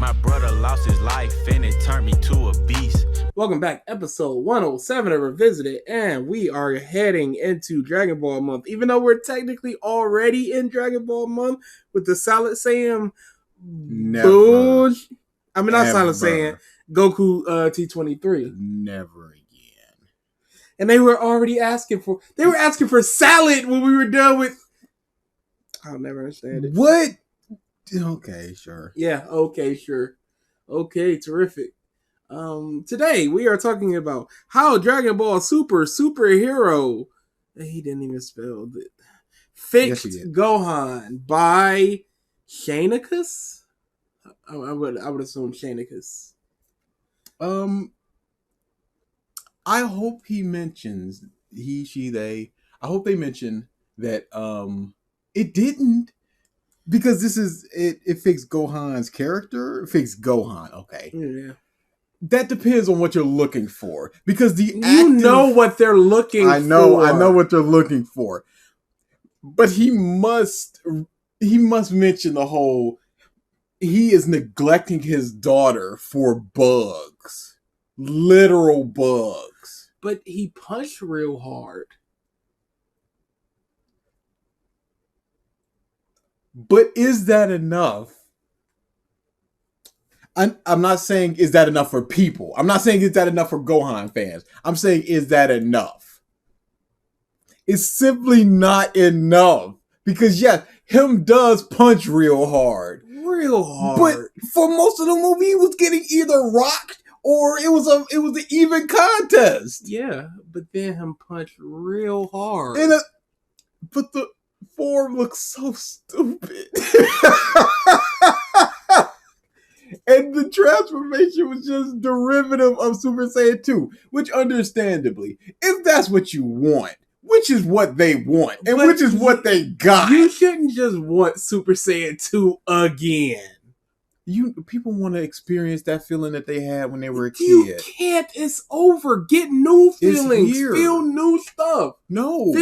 My brother lost his life and it turned me to a beast. Welcome back, episode 107 of Revisited, and we are heading into Dragon Ball Month. Even though we're technically already in Dragon Ball Month with the Silent Saiyan Never. I mean, not Silent Saiyan, Goku T23. Never again. And they were already asking for salad when we were done with... I'll never understand it. What? Okay, sure. Yeah, okay, sure. Okay, terrific. Today we are talking about how Dragon Ball Superhero. He didn't even spell it. Fixed Gohan by Shaneicus. I would assume Shaneicus. I hope he mentions he, she, they. I hope they mention that it didn't, because this is it fixed Gohan's character. It fixed Gohan. Okay. Yeah. That depends on what you're looking for, because know what they're looking for. I know what they're looking for, but he must mention the whole. He is neglecting his daughter for bugs, literal bugs. But he punched real hard. But is that enough? I'm not saying is that enough for people. I'm not saying is that enough for Gohan fans. I'm saying is that enough? It's simply not enough. Because yes, him does punch real hard. Real hard. But for most of the movie, he was getting either rocked or it was an even contest. Yeah, but then him punch real hard. But the form looks so stupid. And the transformation was just derivative of Super Saiyan 2, which understandably, if that's what you want, which is what they want, and but which is what they got. You shouldn't just want Super Saiyan 2 again. People want to experience that feeling that they had when they were a kid. You can't. It's over. Get new feelings. Feel new stuff. No.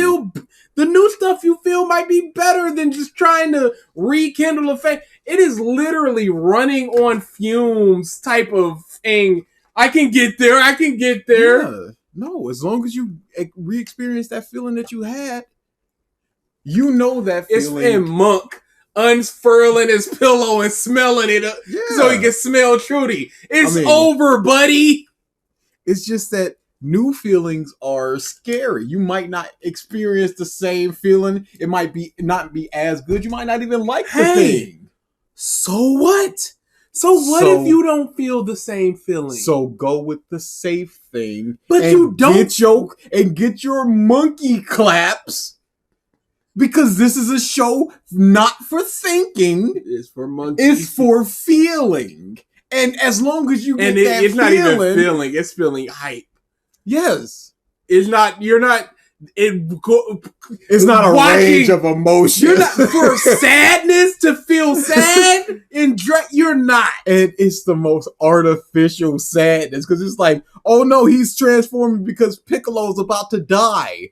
The new stuff you feel might be better than just trying to rekindle a flame. It is literally running on fumes type of thing. I can get there. Yeah. No, as long as you re-experience that feeling that you had, you know that feeling. It's in Monk unfurling his pillow and smelling it so he can smell Trudy. It's over, buddy. It's just that new feelings are scary. You might not experience the same feeling. It might not be as good. You might not even like the thing. So what? So what if you don't feel the same feeling? So go with the safe thing. But you don't get your monkey claps. Because this is a show not for thinking. It's for monkeys. It's for feeling. And as long as you get that it's not even feeling. It's feeling hype. Yes. It's not, you're not... It's not a range of emotions. You're not for sadness to feel sad. You're not. And it's the most artificial sadness because it's like, oh no, he's transforming because Piccolo's about to die.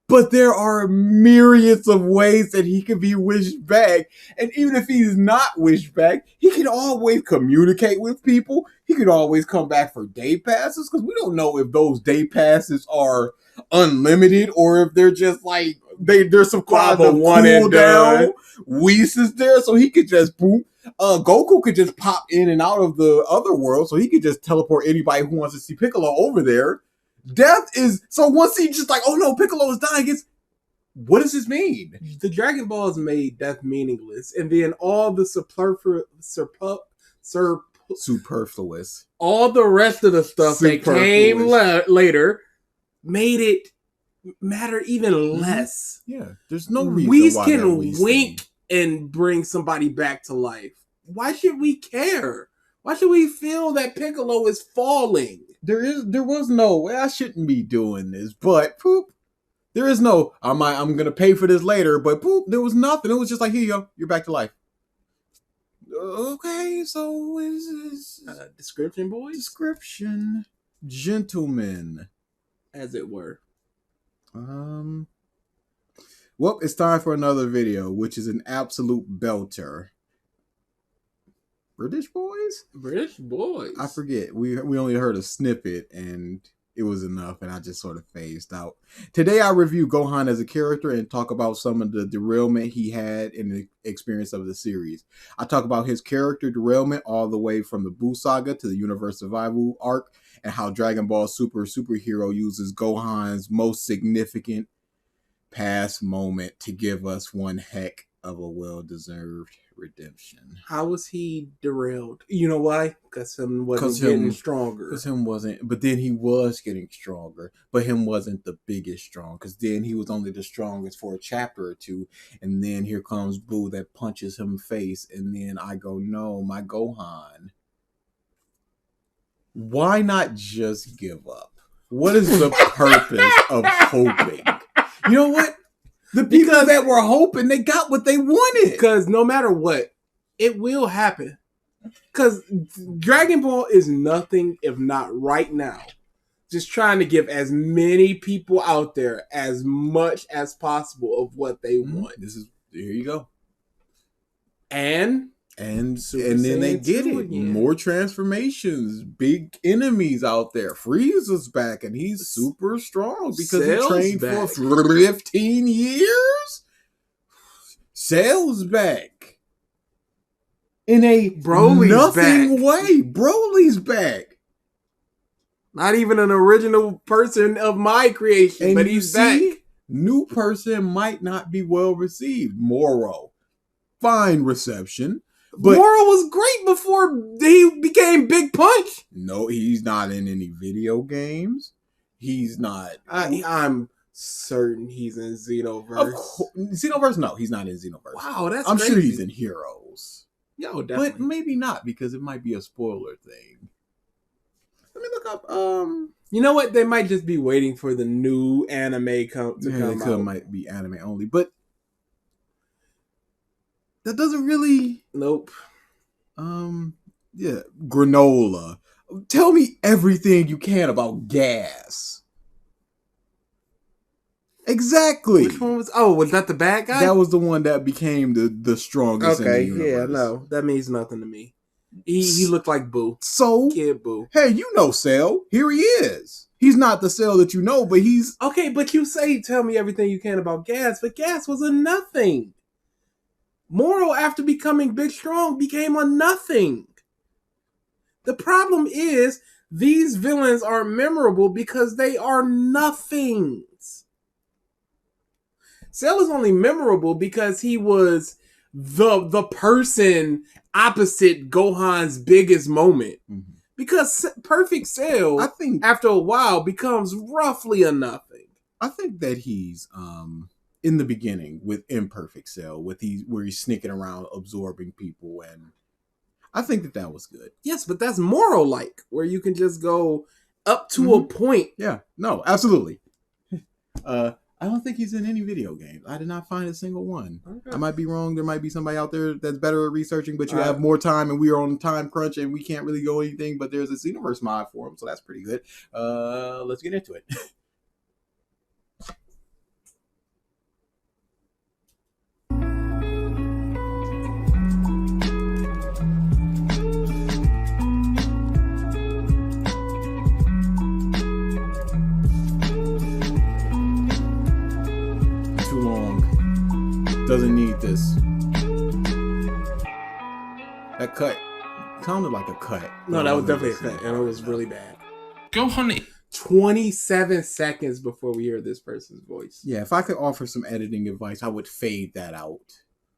But there are myriads of ways that he can be wished back. And even if he's not wished back, he can always communicate with people. He could always come back for day passes because we don't know if those day passes are unlimited or if they're just like, there's some kind of cool down. Whis is there, so he could just boom. Goku could just pop in and out of the other world, so he could just teleport anybody who wants to see Piccolo over there. Death is, so once he just like, oh no, Piccolo is dying, what does this mean? The Dragon Balls made death meaningless, and then all the superfluous, all the rest of the stuff that came later made it matter even less. Yeah, there's no reason Whis can wink and bring somebody back to life. Why should we care? Why should we feel that Piccolo is falling? There was no way I shouldn't be doing this, but poop. There is no, I'm gonna pay for this later, but poop, there was nothing. It was just like, here you go, you're back to life. Okay, so what is this? Description, boys? Description. Gentlemen. As it were. Well, it's time for another video, which is an absolute belter. British Boys? British Boys. I forget. We only heard a snippet and it was enough, and I just sort of phased out. Today I review Gohan as a character and talk about some of the derailment he had in the experience of the series. I talk about his character derailment all the way from the Buu Saga to the Universe Survival arc, and how Dragon Ball Superhero uses Gohan's most significant past moment to give us one heck of a well-deserved redemption. How was he derailed? You know why? Because him wasn't getting stronger. Because him wasn't, but then he was getting stronger. But him wasn't the biggest strong. Because then he was only the strongest for a chapter or two. And then here comes Boo that punches him face. And then I go, no, my Gohan. Why not just give up? What is the purpose of hoping? You know what? The people that were hoping, they got what they wanted. Because no matter what, it will happen. Because Dragon Ball is nothing if not right now just trying to give as many people out there as much as possible of what they want. Here you go. And then they get it. Again. More transformations, big enemies out there. Frieza's back, and he's super strong because he trained for 15 years. Cell's back. In a nothing way. Broly's back. Not even an original person of my creation, and but he's back. New person might not be well received. Moro. Fine reception. But Moro was great before he became Big Punch. No, he's not in any video games. He's not. I'm certain he's in Xenoverse. Xenoverse? No, he's not in Xenoverse. Wow, I'm crazy. sure he's in Heroes. Yo, definitely. But maybe not, because it might be a spoiler thing. Let me look up. You know what? They might just be waiting for the new anime to come out. It might be anime only, but that doesn't really... Nope. Yeah. Granola. Tell me everything you can about Gas. Exactly. Which one was... Oh, was that the bad guy? That was the one that became the strongest in the universe. Yeah, no. That means nothing to me. He looked like Boo. So? Kid Boo. Hey, you know Cell. Here he is. He's not the Cell that you know, but he's... Okay, but you say tell me everything you can about Gas, but Gas was a nothing. Moro, after becoming big strong, became a nothing. The problem is these villains are memorable because they are nothings. Cell is only memorable because he was the person opposite Gohan's biggest moment. Mm-hmm. Because Perfect Cell, I think, after a while, becomes roughly a nothing. I think that he's in the beginning with Imperfect Cell, where he's sneaking around absorbing people, and I think that was good. Yes, but that's Moro-like, where you can just go up to a point. Yeah, no, absolutely. I don't think he's in any video games. I did not find a single one. Okay. I might be wrong. There might be somebody out there that's better at researching, but you have more time, and we are on a time crunch, and we can't really go anything, but there's a Xenoverse mod for him, so that's pretty good. Let's get into it. Doesn't need this. That cut sounded like a cut. No, that was definitely a cut, and it was really bad. Gohan. 27 seconds before we hear this person's voice. Yeah, if I could offer some editing advice, I would fade that out,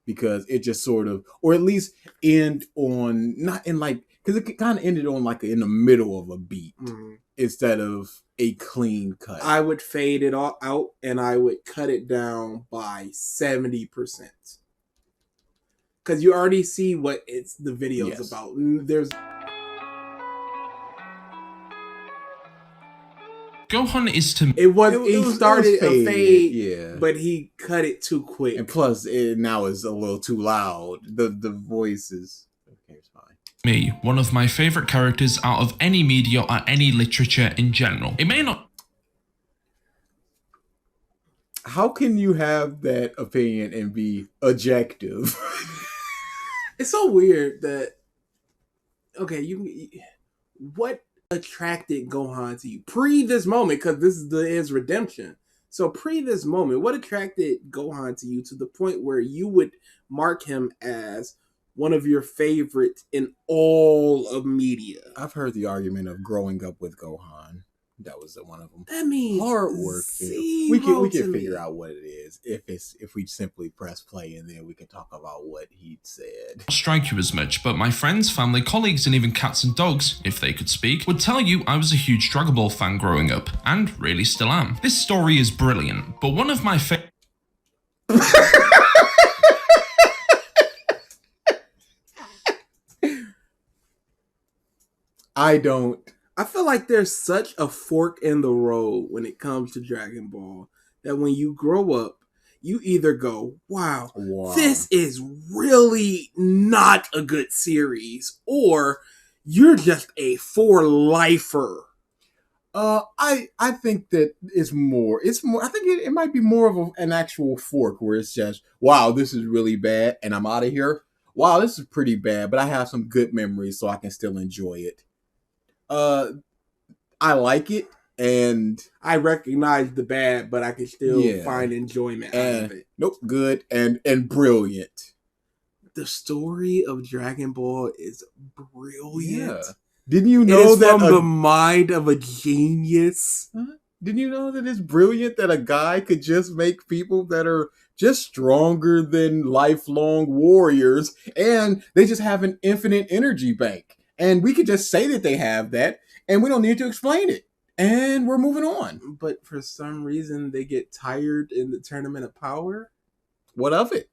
because it just sort of, or at least end on, not in like, because it kind of ended on like in the middle of a beat instead of a clean cut. I would fade it all out, and I would cut it down by 70%. Because you already see what the video's about. There's... Gohan is to... He started a fade, yeah, but he cut it too quick. And plus, it now is a little too loud. The voice is... Okay, it's fine. Me, one of my favorite characters out of any media or any literature in general. It may not... How can you have that opinion and be objective? It's so weird that okay, what attracted Gohan to you pre this moment? Because this is his redemption. So pre this moment, what attracted Gohan to you to the point where you would mark him as one of your favorites in all of media? I've heard the argument of growing up with Gohan. That was one of them. That means hard work. We can figure out what it is if we simply press play, and then we can talk about what he said. Strike you as much, but my friends, family, colleagues, and even cats and dogs, if they could speak, would tell you I was a huge Dragon Ball fan growing up, and really still am. This story is brilliant, but one of my I feel like there's such a fork in the road when it comes to Dragon Ball that when you grow up, you either go, wow, this is really not a good series, or you're just a for-lifer. I think that it's more. I think it might be more of an actual fork where it's just, wow, this is really bad, and I'm out of here. Wow, this is pretty bad, but I have some good memories, so I can still enjoy it. I like it, and I recognize the bad, but I can still find enjoyment out of it. Nope, good and brilliant. The story of Dragon Ball is brilliant. Yeah. Didn't you know that from the mind of a genius? Didn't you know that it's brilliant that a guy could just make people that are just stronger than lifelong warriors, and they just have an infinite energy bank, and we could just say that they have that, and we don't need to explain it, and we're moving on. But for some reason, they get tired in the Tournament of Power. What of it?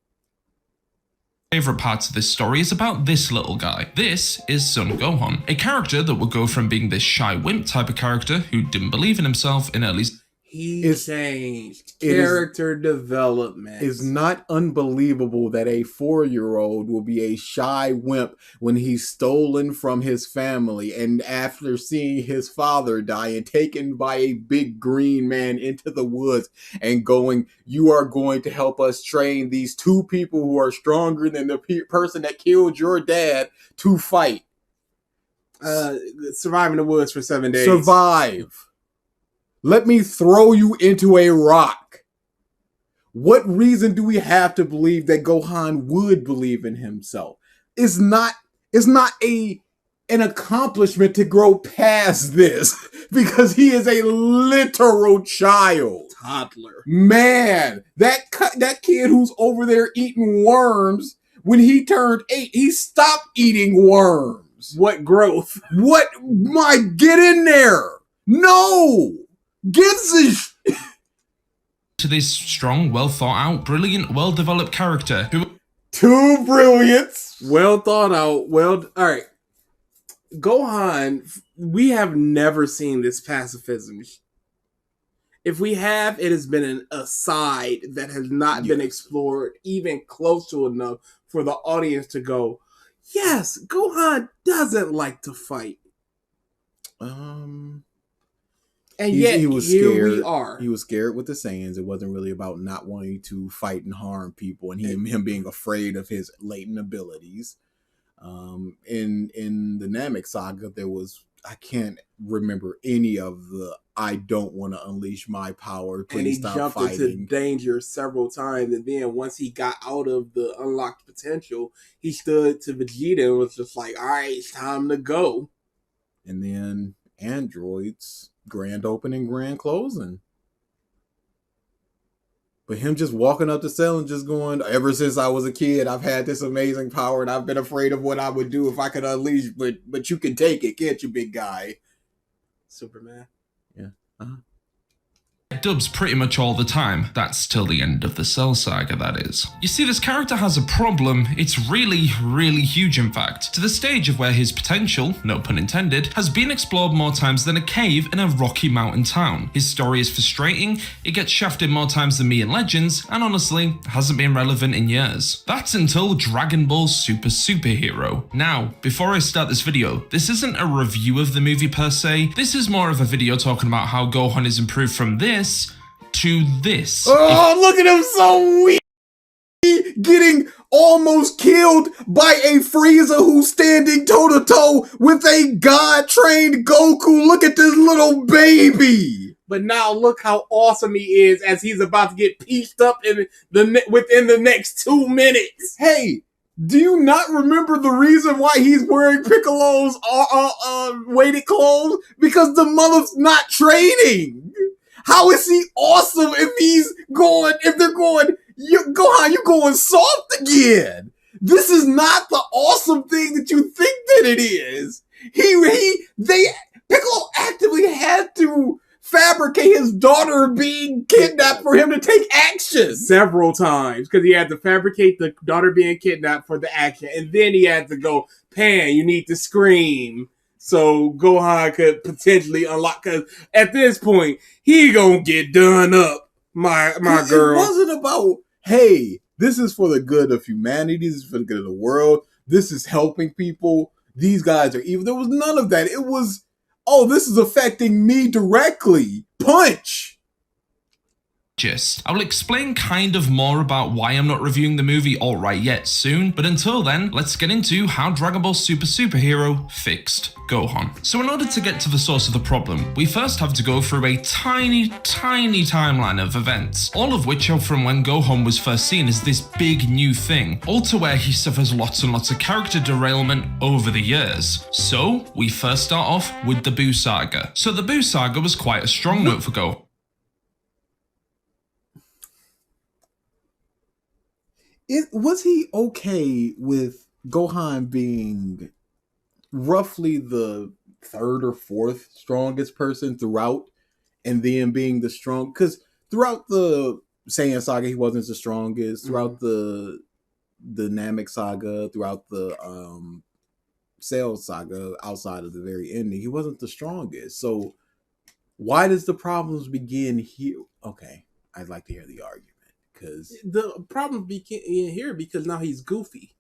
Favorite parts of this story is about this little guy. This is Son Gohan, a character that would go from being this shy wimp type of character who didn't believe in himself in early. He changed. Character development. It's not unbelievable that a 4-year-old will be a shy wimp when he's stolen from his family, and after seeing his father die and taken by a big green man into the woods and going, you are going to help us train these 2 people who are stronger than the person that killed your dad to fight. Survive in the woods for 7 days. Survive. Let me throw you into a rock. What reason do we have to believe that Gohan would believe in himself? It's not an accomplishment to grow past this, because he is a literal child. Toddler. Man, that kid who's over there eating worms, when he turned 8, he stopped eating worms. What growth? What? Get in there. No. To this strong, well thought out, brilliant, well developed character who 2 brilliants, well thought out, all right. Gohan, we have never seen this pacifism. If we have, it has been an aside that has not been explored even close to enough for the audience to go, yes, Gohan doesn't like to fight. And yet, he was here scared. we are. He was scared with the Saiyans. It wasn't really about not wanting to fight and harm people, and him being afraid of his latent abilities. In the Namek saga, I can't remember any of the I don't want to unleash my power. Please stop fighting. And he jumped into danger several times, and then once he got out of the unlocked potential, he stood to Vegeta and was just like, all right, it's time to go. And then androids. Grand opening, grand closing. But him just walking up the cell and just going, ever since I was a kid, I've had this amazing power, and I've been afraid of what I would do if I could unleash, but you can take it, can't you, big guy? Superman. Yeah. dubs pretty much all the time. That's till the end of the Cell saga, that is. You see, this character has a problem. It's really, really huge, in fact, to the stage of where his potential, no pun intended, has been explored more times than a cave in a rocky mountain town. His story is frustrating, it gets shafted more times than me in Legends, and honestly, hasn't been relevant in years. That's until Dragon Ball Super Superhero. Now, before I start this video, this isn't a review of the movie per se, this is more of a video talking about how Gohan is improved from this to this. Oh, look at him so weak! getting almost killed by a Frieza who's standing toe-to-toe with a god-trained Goku. Look at this little baby. But now look how awesome he is as he's about to get pieced up within the next 2 minutes. Hey, do you not remember the reason why he's wearing Piccolo's weighted clothes? Because the mother's not training. How is he awesome if they're going, Gohan, you're going soft again. This is not the awesome thing that you think that it is. Piccolo actively had to fabricate his daughter being kidnapped for him to take action. Several times, because he had to fabricate the daughter being kidnapped for the action, and then he had to go, Pan, you need to scream. So Gohan could potentially unlock, because at this point, he gonna get done up, my girl. It wasn't about, hey, this is for the good of humanity, this is for the good of the world, this is helping people, these guys are evil. There was none of that. It was, oh, this is affecting me directly. Punch! I will explain kind of more about why I'm not reviewing the movie alright yet soon, but until then, let's get into how Dragon Ball Super Superhero fixed Gohan. So in order to get to the source of the problem, we first have to go through a tiny timeline of events, all of which are from when Gohan was first seen as this big new thing, all to where he suffers lots and lots of character derailment over the years. So we first start off with the Buu Saga. So the Buu Saga was quite a strong note for Gohan. Was he okay with Gohan being roughly the third or fourth strongest person throughout, and then being the strong? Because throughout the Saiyan Saga, he wasn't the strongest. Throughout the Namek Saga, throughout the Cell Saga, outside of the very ending, he wasn't the strongest. So why does the problems begin here? Okay, I'd like to hear the argument. Because the problem begin here because now he's goofy.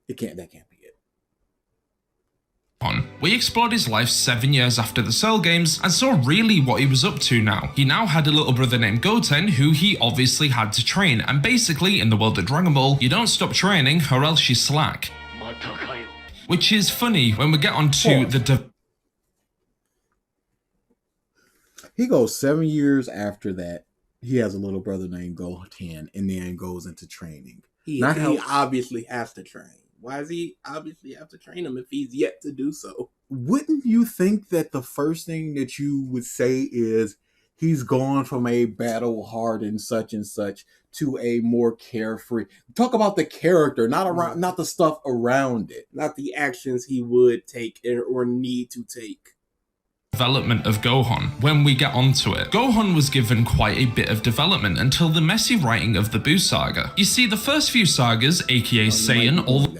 That can't be it. We explored his life 7 years after the Cell games and saw really what he was up to now. He now had a little brother named Goten who he obviously had to train, and basically in the world of Dragon Ball, you don't stop training or else you slack. Which is funny when we get on to He goes 7 years after that. He has a little brother named Gohan, and then goes into training. He obviously has to train. Why does he obviously have to train him if he's yet to do so? Wouldn't you think that the first thing that you would say is he's gone from a battle-hardened such and such to a more carefree? Talk about the character, not the stuff around it. Not the actions he would take or need to take. Development of Gohan. When we get onto it, Gohan was given quite a bit of development until the messy writing of the Buu Saga. You see, the first few sagas, aka Saiyan, all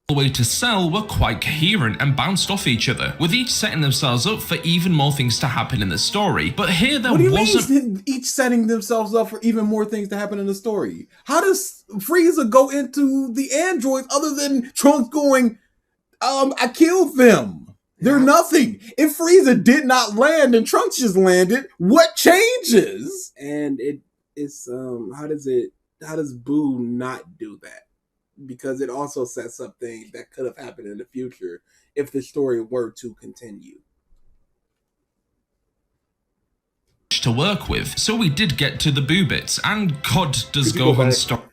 the way to Cell, were quite coherent and bounced off each other, with each setting themselves up for even more things to happen in the story. But here there mean each setting themselves up for even more things to happen in the story? How does Frieza go into the androids other than Trunks going, I killed them? They're nothing. If Frieza did not land and Trunks just landed, what changes? And it's how does Boo not do that? Because it also sets up things that could have happened in the future if the story were to continue. To work with, so we did get to the Boo bits, and God does Gohan stop.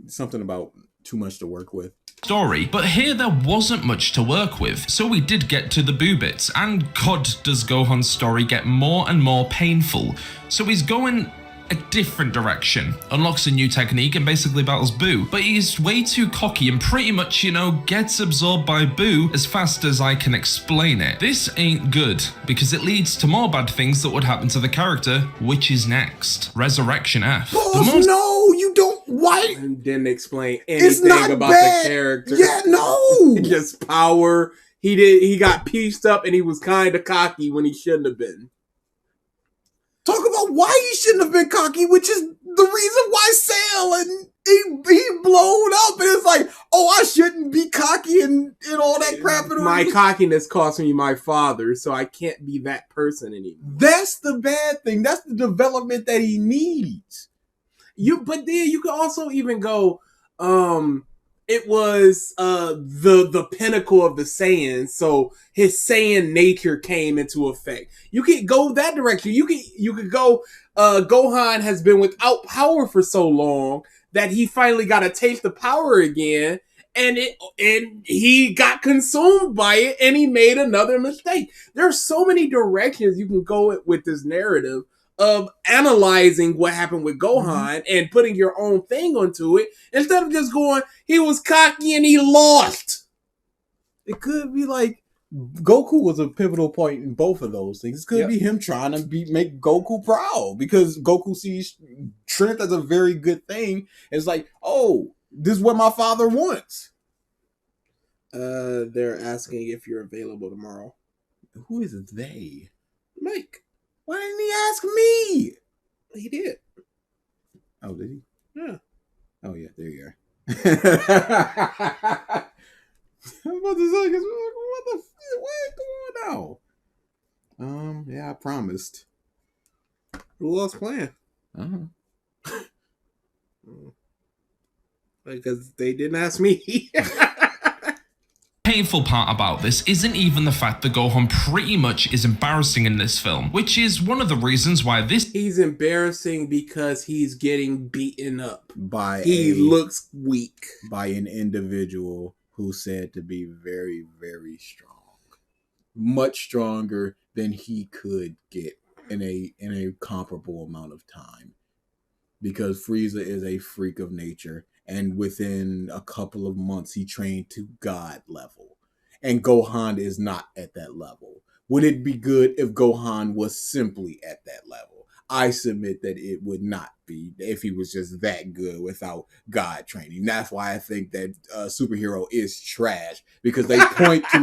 Something about too much to work with. Story, but here there wasn't much to work with, so we did get to the Boo bits, and God does Gohan's story get more and more painful, so he's going a different direction, unlocks a new technique and basically battles Boo, but he's way too cocky and pretty much, gets absorbed by Boo as fast as I can explain it. This ain't good, because it leads to more bad things that would happen to the character, which is next. Resurrection F. No, you don't. Why? And didn't explain anything about the character. Yeah, no. Just power. He got pieced up and he was kind of cocky when he shouldn't have been. Talk about why he shouldn't have been cocky, which is the reason why Cell and he blown up, and it's like, oh, I shouldn't be cocky and all that crap. My cockiness cost me my father, so I can't be that person anymore. That's the bad thing. That's the development that he needs. But then you can also even go, it was the pinnacle of the Saiyan, so his Saiyan nature came into effect. You could go that direction. You could go Gohan has been without power for so long that he finally got a taste of power again, and he got consumed by it, and he made another mistake. There are so many directions you can go with this narrative of analyzing what happened with Gohan and putting your own thing onto it instead of just going, he was cocky and he lost. It could be like Goku was a pivotal point in both of those things. It could be him trying to make Goku proud because Goku sees strength as a very good thing. It's like, oh, this is what my father wants. They're asking if you're available tomorrow. Who is they? Mike. Why didn't he ask me? He did. Oh, did he? Yeah. Oh, yeah, there you are. I'm about to say, what the what's going on now? Yeah, I promised. Who else playing? Uh-huh. Because they didn't ask me. Painful part about this isn't even the fact that Gohan pretty much is embarrassing in this film, which is one of the reasons why he's embarrassing because he's getting beaten up. He looks weak. By an individual who's said to be very, very strong. Much stronger than he could get in a comparable amount of time. Because Frieza is a freak of nature. And within a couple of months, he trained to God level. And Gohan is not at that level. Would it be good if Gohan was simply at that level? I submit that it would not be if he was just that good without God training. That's why I think that Superhero is trash. Because they point to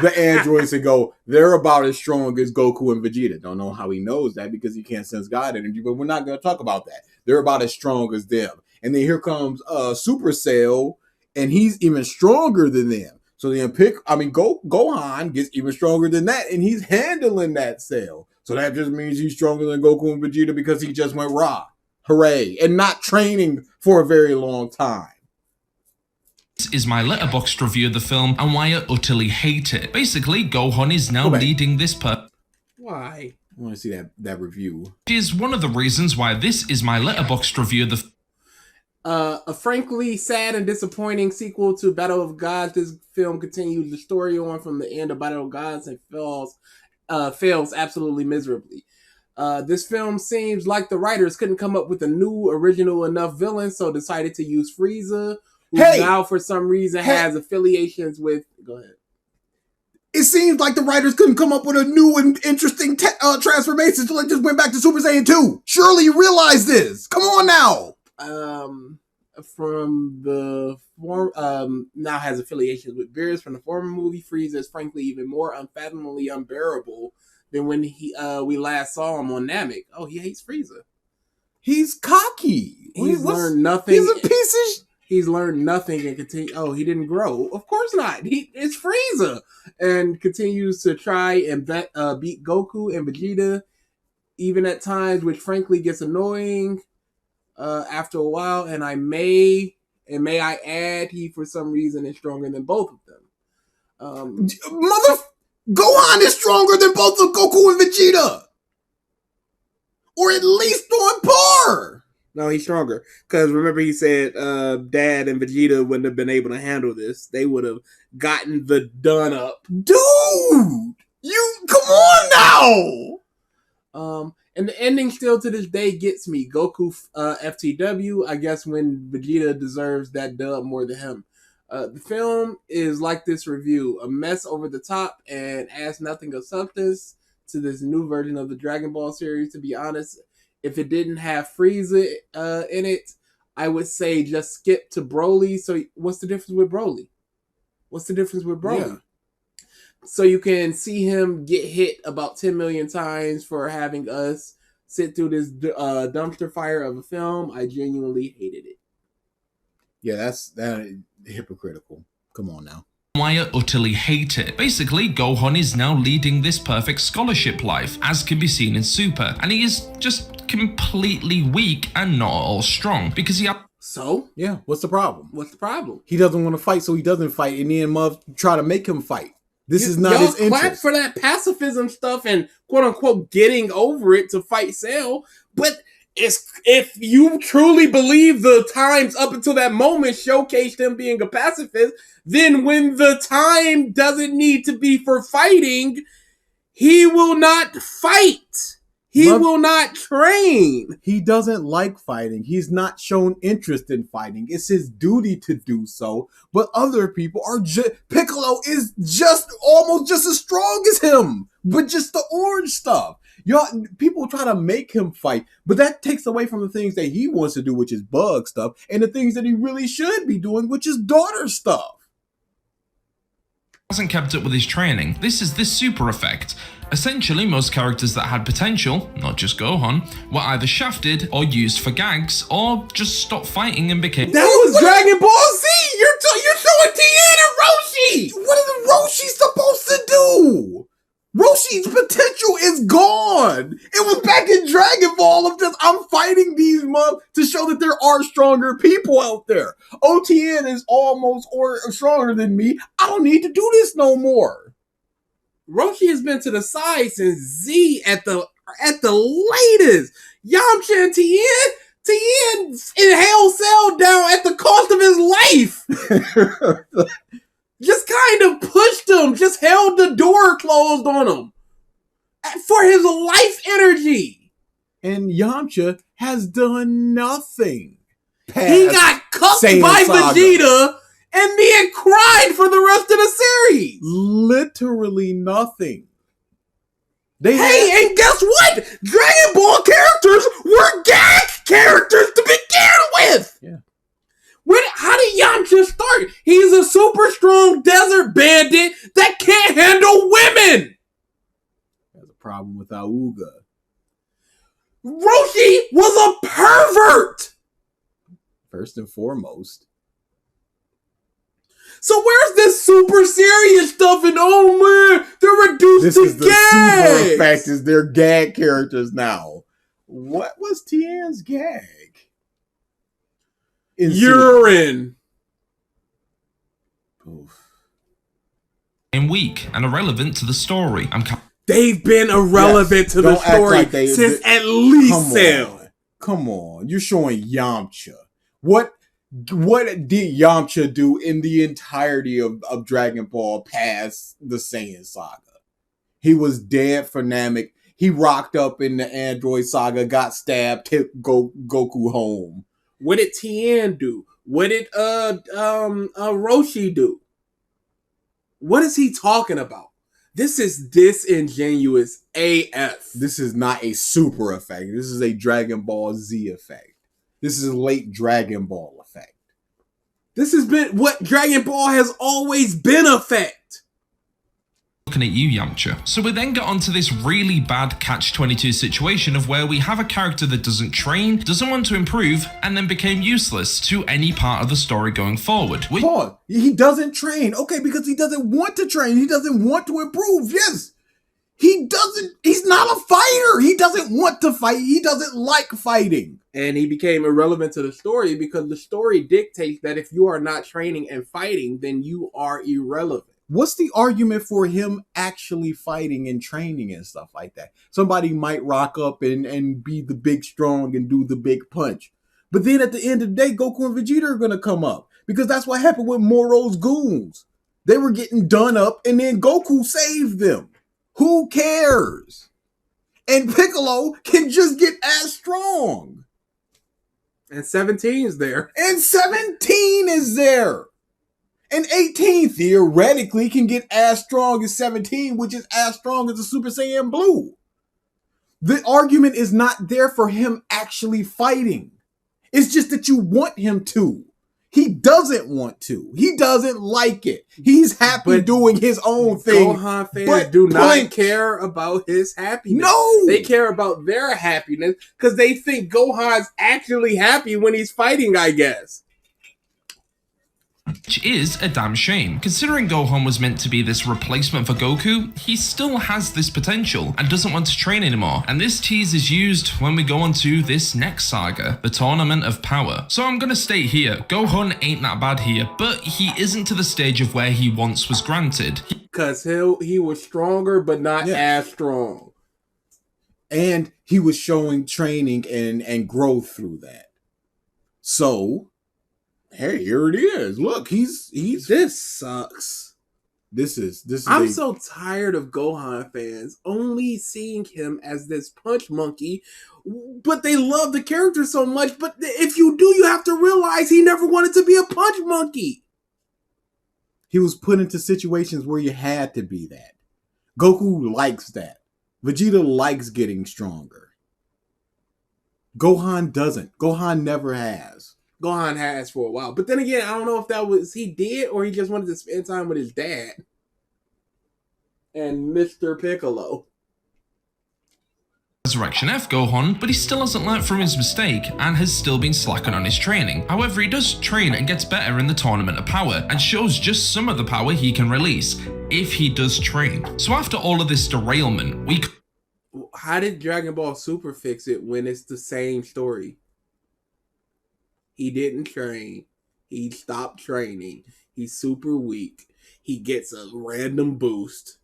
the androids and go, they're about as strong as Goku and Vegeta. Don't know how he knows that because he can't sense God energy. But we're not going to talk about that. They're about as strong as them. And then here comes Super Cell, and he's even stronger than them. So then Gohan gets even stronger than that, and he's handling that cell. So that just means he's stronger than Goku and Vegeta because he just went raw. Hooray. And not training for a very long time. This is my letterboxd review of the film and why I utterly hate it. Basically, Gohan is now leading this Why? I want to see that review. Which is one of the reasons why this is my letterboxd review of the a frankly sad and disappointing sequel to Battle of Gods. This film continues the story on from the end of Battle of Gods and fails absolutely miserably. This film seems like the writers couldn't come up with a new original enough villain, so decided to use Frieza, who now for some reason has affiliations with... Go ahead. It seems like the writers couldn't come up with a new and interesting transformation, so they just went back to Super Saiyan 2. Surely you realize this. Come on now. From the form, now has affiliations with Beerus from the former movie. Frieza is frankly even more unfathomably unbearable than when we last saw him on Namek. Oh, he hates Frieza. He's cocky. He's learned nothing. He's a piece of He's learned nothing and continue. Oh, he didn't grow. Of course not. It's Frieza, and continues to try and beat Goku and Vegeta, even at times, which frankly gets annoying. After a while, and may I add, he for some reason is stronger than both of them. Gohan is stronger than both of Goku and Vegeta, or at least on par. No, he's stronger because remember he said Dad and Vegeta wouldn't have been able to handle this. They would have gotten the done up. Dude, you come on now. And the ending still to this day gets me. Goku FTW, I guess when Vegeta deserves that dub more than him. The film is like this review, a mess over the top and adds nothing of substance to this new version of the Dragon Ball series. To be honest, if it didn't have Frieza in it, I would say just skip to Broly. So what's the difference with Broly? Yeah. So you can see him get hit about 10 million times for having us sit through this dumpster fire of a film. I genuinely hated it. Yeah, that's hypocritical. Come on now. Why I utterly hate it. Basically, Gohan is now leading this perfect scholarship life, as can be seen in Super, and he is just completely weak and not at all strong, because he So Yeah, what's the problem? what's the problem? He doesn't want to fight, so he doesn't fight, and then Muv try to make him fight. This is not y'all his clap interest. for that pacifism stuff and quote unquote getting over it to fight Cell, but if you truly believe the times up until that moment showcased him being a pacifist, then when the time doesn't need to be for fighting, he will not fight. He will not train. He doesn't like fighting. He's not shown interest in fighting. It's his duty to do so. But other people are Piccolo is just almost just as strong as him, but just the orange stuff. Y'all, people try to make him fight, but that takes away from the things that he wants to do, which is bug stuff, and the things that he really should be doing, which is daughter stuff. Hasn't kept up with his training. This is the super effect. Essentially, most characters that had potential, not just Gohan, were either shafted or used for gags, or just stopped fighting and became— That was Dragon Ball Z! You're showing Tien and Roshi! What is Roshi supposed to do? Roshi's potential is gone. It was back in Dragon Ball of just, I'm fighting these mobs to show that there are stronger people out there. OTN is almost stronger than me. I don't need to do this no more. Roshi has been to the side since Z at the latest. Yamcha and Tien inhaled Cell down at the cost of his life. Just kind of pushed him, just held the door closed on him for his life energy. And Yamcha has done nothing. He got cucked by Vegeta and then cried for the rest of the series. Literally nothing. And guess what? Dragon Ball characters were gag characters to begin with. Yeah. How did Yamcha start? He's a super strong desert bandit that can't handle women. Has a problem with Auga. Roshi was a pervert. First and foremost. So where's this super serious stuff? And oh man, they're reduced This to is the gags. super effect is they're gag characters now. What was Tien's gag? Urine. weak and irrelevant to the story. They've been irrelevant to the story since at least Cell. Come on, you're showing Yamcha. What did Yamcha do in the entirety of Dragon Ball past the Saiyan saga? He was dead for Namek. He rocked up in the Android saga, got stabbed, took Goku home. What did Tien do? What did Roshi do? What is he talking about? This is disingenuous AF. This is not a super effect. This is a Dragon Ball Z effect. This is a late Dragon Ball effect. This has been what Dragon Ball has always been effect. Looking at you, Yamcha. So we then get onto this really bad catch-22 situation of where we have a character that doesn't train, doesn't want to improve, and then became useless to any part of the story going forward. Paul, he doesn't train. Okay, because he doesn't want to train. He doesn't want to improve. Yes. He's not a fighter. He doesn't want to fight. He doesn't like fighting. And he became irrelevant to the story because the story dictates that if you are not training and fighting, then you are irrelevant. What's the argument for him actually fighting and training and stuff like that? Somebody might rock up and be the big strong and do the big punch. But then at the end of the day, Goku and Vegeta are going to come up. Because that's what happened with Moro's goons. They were getting done up and then Goku saved them. Who cares? And Piccolo can just get as strong. And 17 is there. And 17 is there. And 18 theoretically can get as strong as 17, which is as strong as the Super Saiyan Blue. The argument is not there for him actually fighting. It's just that you want him to. He doesn't want to. He doesn't like it. He's happy doing his own thing. Gohan fans do not care about his happiness. No! They care about their happiness because they think Gohan's actually happy when he's fighting, I guess. which is a damn shame. Considering Gohan was meant to be this replacement for Goku, he still has this potential and doesn't want to train anymore. And this tease is used when we go on to this next saga, the Tournament of Power. So I'm gonna state here, Gohan ain't that bad here, but he isn't to the stage of where he once was granted. Because he was stronger, but not as strong. And he was showing training and growth through that. So, hey, here it is. Look, he's This sucks. This is I'm so tired of Gohan fans only seeing him as this punch monkey, but they love the character so much. But if you do, you have to realize he never wanted to be a punch monkey. He was put into situations where you had to be that. Goku likes that. Vegeta likes getting stronger. Gohan doesn't. Gohan never has. Gohan has for a while. But then again, I don't know if that was he did or he just wanted to spend time with his dad. And Mr. Piccolo. Resurrection F Gohan, but he still hasn't learnt from his mistake and has still been slacking on his training. However, he does train and gets better in the Tournament of Power and shows just some of the power he can release if he does train. So after all of this derailment, we... How did Dragon Ball Super fix it when it's the same story? He didn't train. He stopped training. He's super weak. He gets a random boost.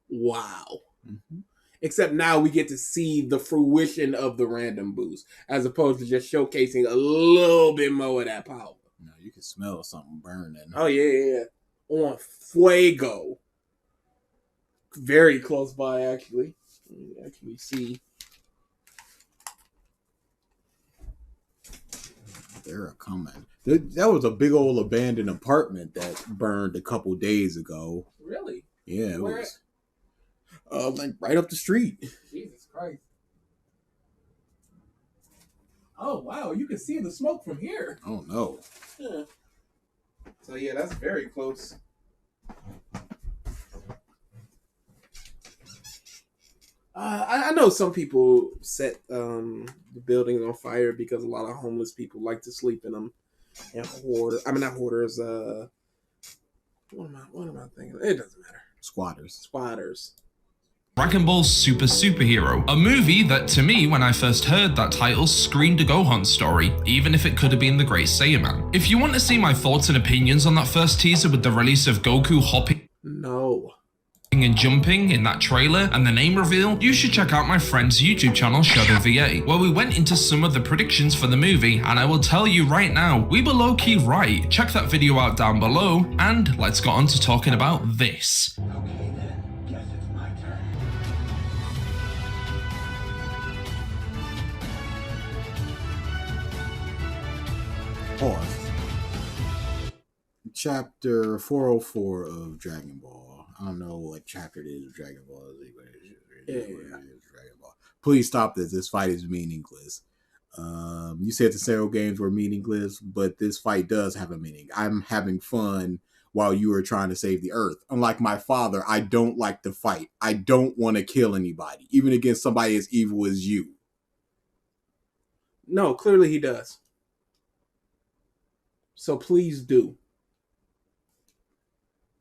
Wow. Mm-hmm. Except now we get to see the fruition of the random boost, as opposed to just showcasing a little bit more of that power. No, you can smell something burning. Oh, yeah. On Fuego. Very close by, actually. Actually see. They're coming. That was a big old abandoned apartment that burned a couple days ago. Really? Yeah, it was. Like right up the street. Jesus Christ. Oh wow, you can see the smoke from here. Oh no. Yeah. So yeah, that's very close. I know some people set the buildings on fire because a lot of homeless people like to sleep in them. And not hoarders. What am I thinking? It doesn't matter. Squatters. Dragon Ball Super Superhero, a movie that to me when I first heard that title screamed a Gohan story, even if it could have been the Great Saiyaman. If you want to see my thoughts and opinions on that first teaser with the release of Goku hopping and jumping in that trailer and the name reveal, you should check out my friend's YouTube channel Shadow VA, where we went into some of the predictions for the movie, and I will tell you right now, we were low-key right. Check that video out down below, and let's get on to talking about this. Okay then, guess it's my turn. Pause. Chapter 404 of Dragon Ball. I don't know what chapter it is of Dragon Ball. Dragon Ball. Please stop this. This fight is meaningless. You said the Cell games were meaningless, but this fight does have a meaning. I'm having fun while you are trying to save the Earth. Unlike my father, I don't like to fight. I don't want to kill anybody, even against somebody as evil as you. No, clearly he does. So please do.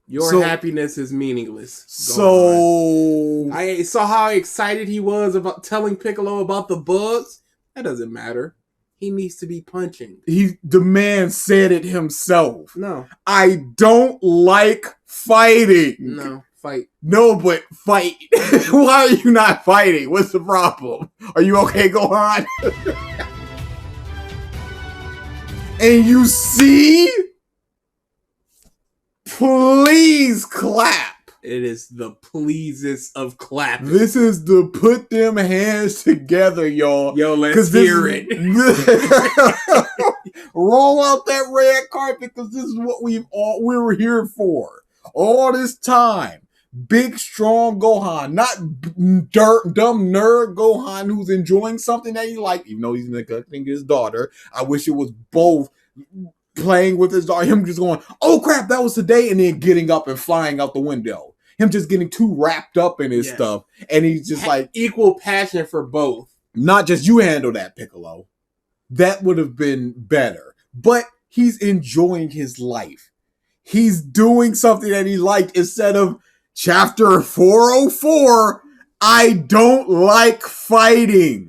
Your happiness is meaningless. I saw how excited he was about telling Piccolo about the bugs. That doesn't matter. He needs to be punching. The man said it himself. No. I don't like fighting. No, fight. No, but fight. Why are you not fighting? What's the problem? Are you okay, Gohan? And you see? Please clap. It is the pleasest of clapping. This is the put them hands together, y'all. Yo, let's hear it. Roll out that red carpet because this is what we were here for. All this time. Big, strong Gohan. Not dumb nerd Gohan who's enjoying something that he likes, even though he's neglecting his daughter. I wish it was both. Playing with his daughter, him just going, oh crap, that was today, and then getting up and flying out the window. Him just getting too wrapped up in his stuff, and he's just like equal passion for both. Not just you handle that, Piccolo. That would have been better. But he's enjoying his life. he's doing something that he liked instead of chapter 404. I don't like fighting.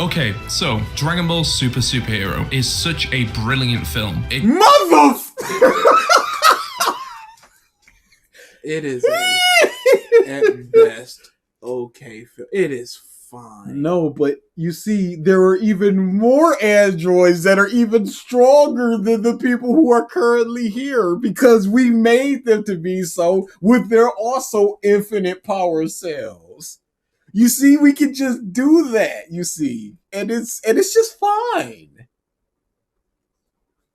Okay, so Dragon Ball Super Superhero is such a brilliant film. It is at best okay film. It is fine. No, but you see, there are even more androids that are even stronger than the people who are currently here because we made them to be so with their also infinite power cells. You see, we can just do that, you see. And it's just fine.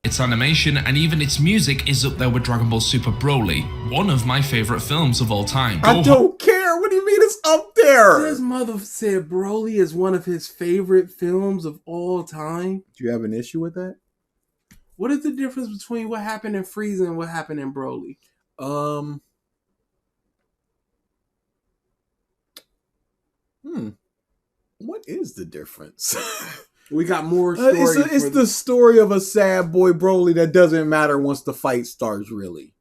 Its animation and even its music is up there with Dragon Ball Super Broly, one of my favorite films of all time. I don't care. What do you mean it's up there? This mother said Broly is one of his favorite films of all time. Do you have an issue with that? What is the difference between what happened in Frieza and what happened in Broly? What is the difference? We got more story. It's the story of a sad boy Broly that doesn't matter once the fight starts, really.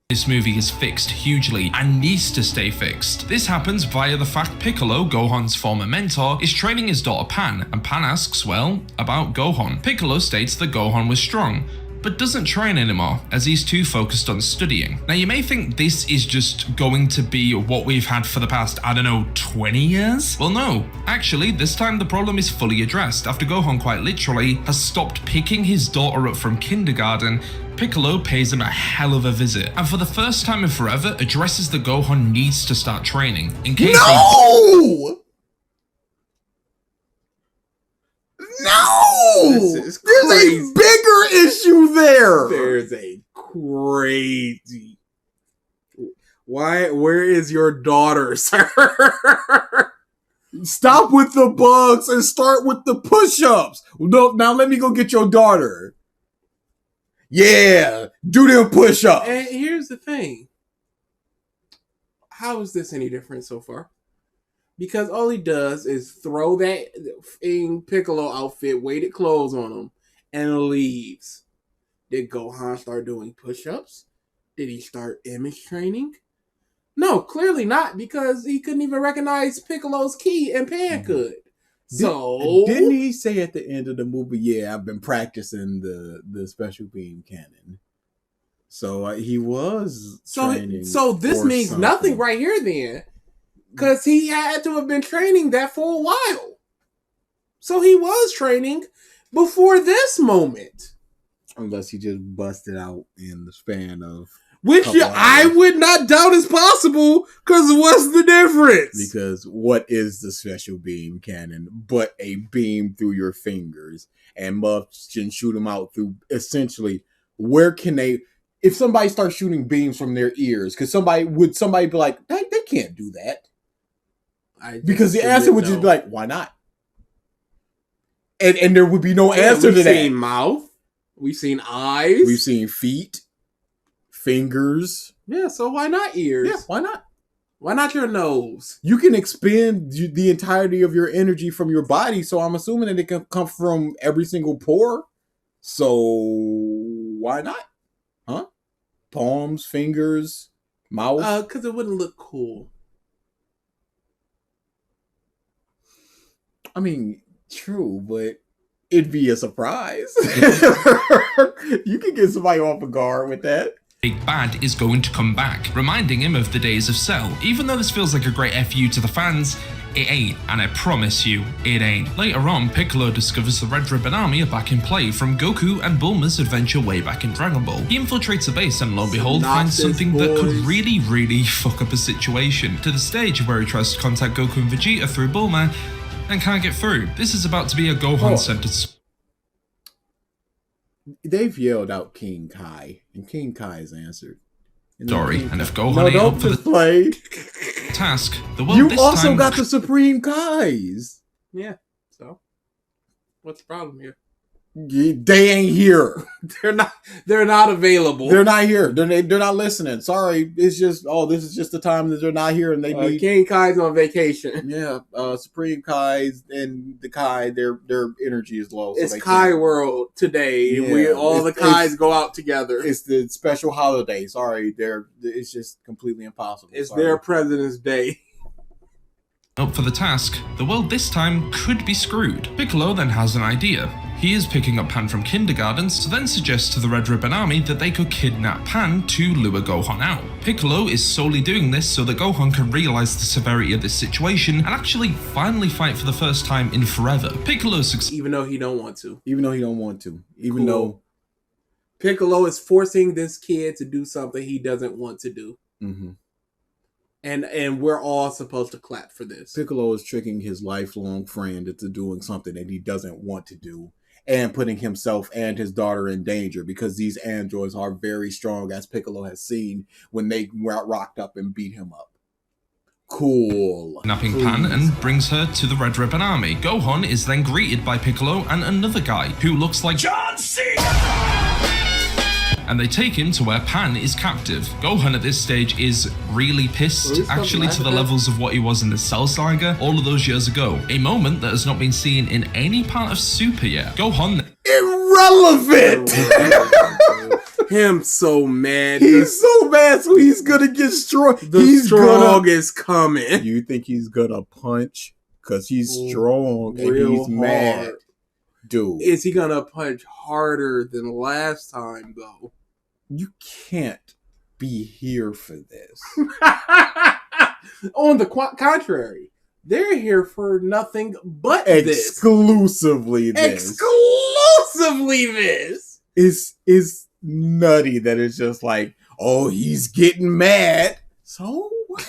This movie is fixed hugely and needs to stay fixed. This happens via the fact Piccolo, Gohan's former mentor, is training his daughter Pan, and Pan asks, well, about Gohan. Piccolo states that Gohan was strong, but doesn't train anymore as he's too focused on studying. Now you may think this is just going to be what we've had for the past, 20 years? Well no, actually this time the problem is fully addressed after Gohan quite literally has stopped picking his daughter up from kindergarten. Piccolo pays him a hell of a visit, and for the first time in forever addresses that Gohan needs to start training in case No! This is There's crazy. a bigger issue there. There's a crazy. Why? Where is your daughter, sir? Stop with the bugs and start with the push-ups. No, now let me go get your daughter. Yeah, do them push-ups. And here's the thing. How is this any different so far? Because all he does is throw that in Piccolo outfit, weighted clothes on him, and leaves. Did Gohan start doing push-ups? Did he start image training? No, clearly not, because he couldn't even recognize Piccolo's ki, and Pan could. Didn't he say at the end of the movie, yeah, I've been practicing the special beam cannon. So he was training. So this means nothing right here then. Because he had to have been training that for a while. So he was training before this moment. Unless he just busted out in the span of... Which I would not doubt is possible, because what's the difference? Because what is the special beam cannon but a beam through your fingers? And Muffs can shoot them out through, essentially, where can they... If somebody starts shooting beams from their ears, would somebody be like, they can't do that? Because the answer would just be like, why not? And there would be no answer to that. We've seen mouth. We've seen eyes. We've seen feet. Fingers. Yeah, so why not ears? Yeah, why not? Why not your nose? You can expend the entirety of your energy from your body, so I'm assuming that it can come from every single pore. So why not? Huh? Palms, fingers, mouth. Because it wouldn't look cool. I mean, true, but it'd be a surprise. You can get somebody off a guard with that. Big Bad is going to come back, reminding him of the days of Cell. Even though this feels like a great FU to the fans, it ain't, and I promise you, it ain't. Later on, Piccolo discovers the Red Ribbon Army are back in play from Goku and Bulma's adventure way back in Dragon Ball. He infiltrates a base and lo and behold finds something that could really fuck up a situation, to the stage where he tries to contact Goku and Vegeta through Bulma and can't get through. This is about to be a Gohan-centered... They've yelled out King Kai, and King Kai has answered. Story, and if Gohan ain't up for the task, the world you this also time... got the Supreme Kais. Yeah, so what's the problem here? They ain't here. They're not available. They're not here. They're not listening. Sorry. It's just, this is just the time that they're not here and they need. King Kai's on vacation. Yeah. Supreme Kai's and the Kai, their energy is low. It's Kai World today. Yeah. All the Kais go out together. It's the special holiday. Sorry. It's just completely impossible. It's their President's Day. Up for the task, the world this time could be screwed. Piccolo then has an idea. He is picking up Pan from kindergarten, so then suggests to the Red Ribbon Army that they could kidnap Pan to lure Gohan out. Piccolo is solely doing this so that Gohan can realize the severity of this situation and actually finally fight for the first time in forever. Piccolo succeeds. Even though he don't want to. Even though Piccolo is forcing this kid to do something he doesn't want to do. Mm-hmm. And we're all supposed to clap for this. Piccolo is tricking his lifelong friend into doing something that he doesn't want to do and putting himself and his daughter in danger because these androids are very strong, as Piccolo has seen when they rocked up and beat him up. Cool. Kidnapping Pan and brings her to the Red Ribbon Army. Gohan is then greeted by Piccolo and another guy who looks like John Cena! and they take him to where Pan is captive. Gohan at this stage is really pissed, actually to the levels of what he was in the Cell Saga all of those years ago. A moment that has not been seen in any part of Super yet. Gohan... Irrelevant! Him so mad. He's so mad, so he's gonna get strong. The strong is coming. You think he's gonna punch? Because he's strong and Real he's mad. hard. Dude. Is he gonna punch harder than last time, though? You can't be here for this. On the contrary, they're here for nothing but Exclusively this. Exclusively this. It's nutty that it's just like, oh, he's getting mad. So what?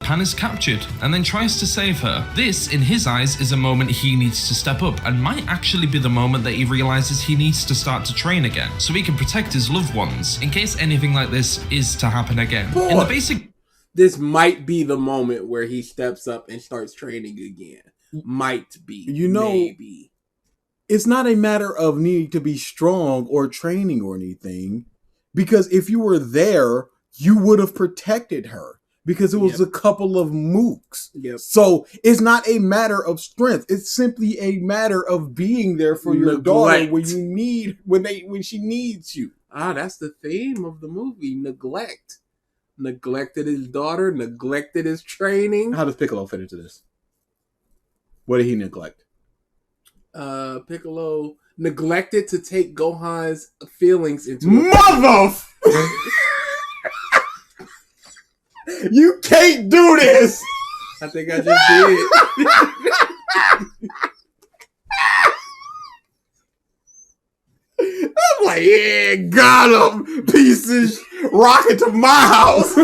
Pan is captured and then tries to save her. This, in his eyes, is a moment he needs to step up and might actually be the moment that he realizes he needs to start to train again so he can protect his loved ones in case anything like this is to happen again. Boy. In the basic... This might be the moment where he steps up and starts training again. Might be. Maybe. It's not a matter of needing to be strong or training or anything, because if you were there, you would have protected her. Because it was a couple of mooks. Yep. So it's not a matter of strength. It's simply a matter of being there for your daughter when she needs you. That's the theme of the movie. Neglect. Neglected his daughter, neglected his training. How does Piccolo fit into this? What did he neglect? Piccolo neglected to take Gohan's feelings into Mother! You can't do this! I think I just did. I'm like, yeah, got him, pieces, rocket to my house.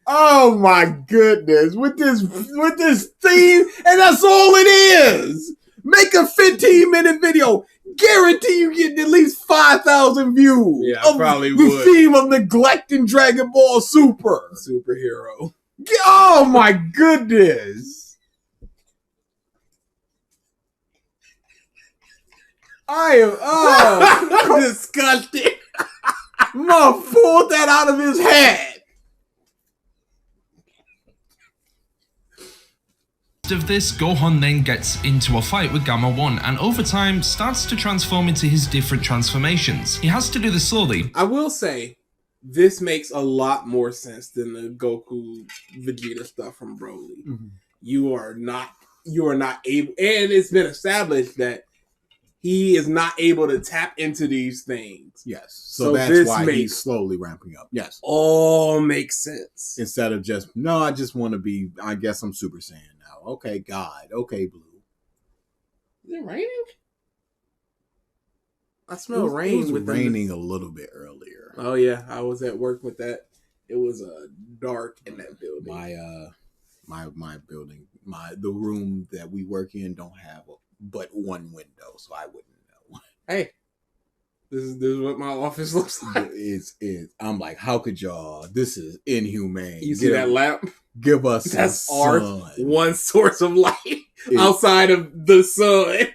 Oh my goodness, with this theme, and that's all it is. Make a 15-minute video. Guarantee you get at least 5,000 views. Yeah, I probably the would. theme of neglecting Dragon Ball Super. Superhero. Oh my goodness. I am disgusted. Mom pulled that out of his head. of this, Gohan then gets into a fight with Gamma 1 and over time starts to transform into his different transformations. He has to do this slowly. I will say, this makes a lot more sense than the Goku Vegeta stuff from Broly. Mm-hmm. You are not able, and it's been established that he is not able to tap into these things. Yes. So that's why he's slowly ramping up. Yes. All makes sense. Instead of just, no, I just want to be, I guess I'm Super Saiyan now. Okay, God. Okay, Blue. Is it raining? I smell rain. It was raining a little bit earlier. Oh, yeah. I was at work with that. It was dark in that building. My building, the room that we work in don't have but one window, so I wouldn't know. Hey, This is what my office looks like. It's I'm like, how could y'all? This is inhumane. You see that lamp? Give us That's some our sun. one source of light outside of the sun.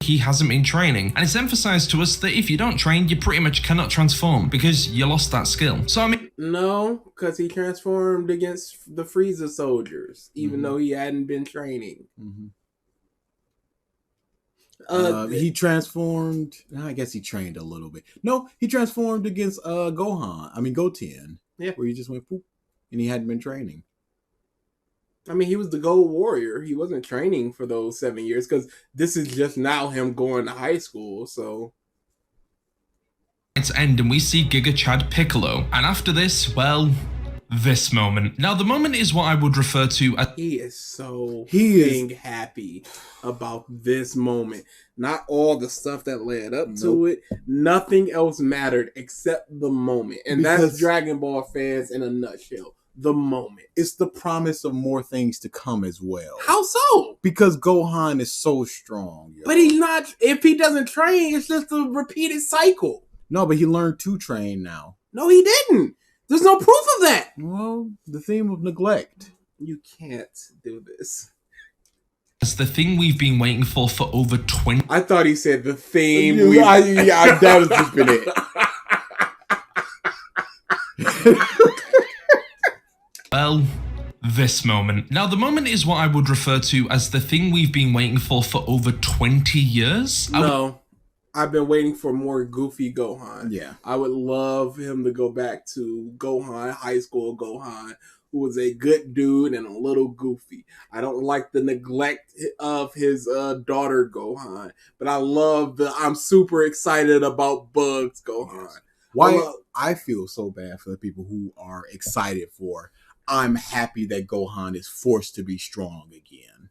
He hasn't been training, and it's emphasized to us that if you don't train, you pretty much cannot transform because you lost that skill. So I mean, No, because he transformed against the Frieza soldiers, even Mhm. though he hadn't been training. Mhm. He He transformed. I guess he trained a little bit. No, he transformed against Gohan. I mean Goten. Yeah. Where he just went poop, and he hadn't been training. he was the Gold Warrior. He wasn't training for those 7 years because this is just now him going to high school. So it's end and we see Giga Chad Piccolo, and after this, well, this moment. Now the moment is what I would refer to as he is so He is- happy about this moment. Not all the stuff that led up to it. Nothing else mattered except the moment. And that's Because- Dragon Ball fans in a nutshell. The moment. It's the promise of more things to come as well. How so? Because Gohan is so strong. Yo. But he's not. If he doesn't train, it's just a repeated cycle. No, but he learned to train now. No, he didn't. There's no proof of that. Well, the theme of neglect. You can't do this. the thing we've been waiting for over 20. I thought he said the theme. That was just been it. Well, this moment. Now the moment is what I would refer to as the thing we've been waiting for over 20 years. No, I've been waiting for more goofy Gohan. Yeah. I would love him to go back to Gohan, high school Gohan, who was a good dude and a little goofy. I don't like the neglect of his daughter Gohan, but I'm super excited about Bugs Gohan. Why I feel so bad for the people who are excited for. I'm happy that Gohan is forced to be strong again.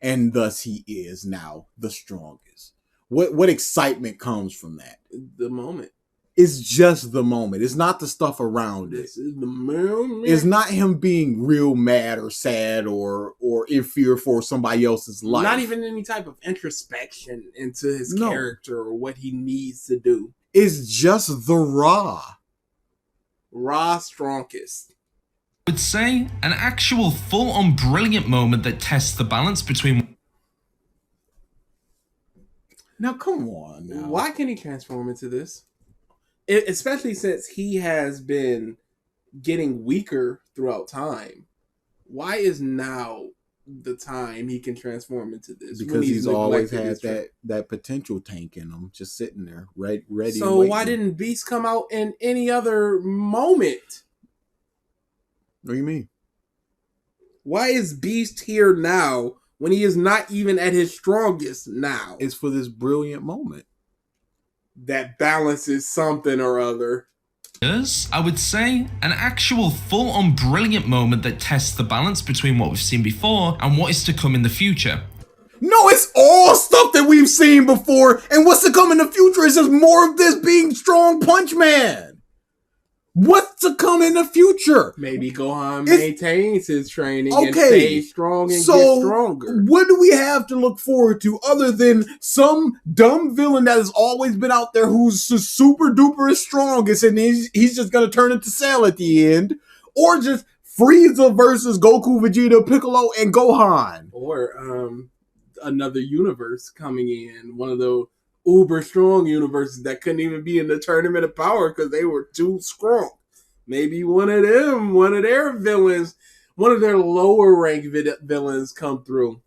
And thus he is now the strongest. What excitement comes from that? The moment. It's just the moment. It's not the stuff around it. This is the moment. It's not him being real mad or sad or in fear for somebody else's life. Not even any type of introspection into his No. character or what he needs to do. It's just the raw. Raw strongest. Would say an actual full-on brilliant moment that tests the balance between. Now come on now. Why can he transform into this? Especially since he has been getting weaker throughout time. Why is now the time he can transform into this? Because he's always had neglected that potential tank in him, just sitting there, ready. So and why waiting. didn't Beast come out in any other moment? What do you mean? Why is Beast here now when he is not even at his strongest now? It's for this brilliant moment. That balances something or other. Years, I would say an actual full-on brilliant moment that tests the balance between what we've seen before and what is to come in the future. No, it's all stuff that we've seen before, and what's to come in the future is just more of this being strong Punch Man. What's to come in the future? Maybe Gohan It's- maintains his training and Okay, stays strong and so gets stronger. what do we have to look forward to other than some dumb villain that has always been out there who's super duper strongest and he's just gonna turn into Cell at the end? Or just Frieza versus Goku, Vegeta, Piccolo, and Gohan? Or another universe coming in. One of the uber strong universes that couldn't even be in the Tournament of Power because they were too strong. Maybe one of their villains, one of their lower ranked villains come through.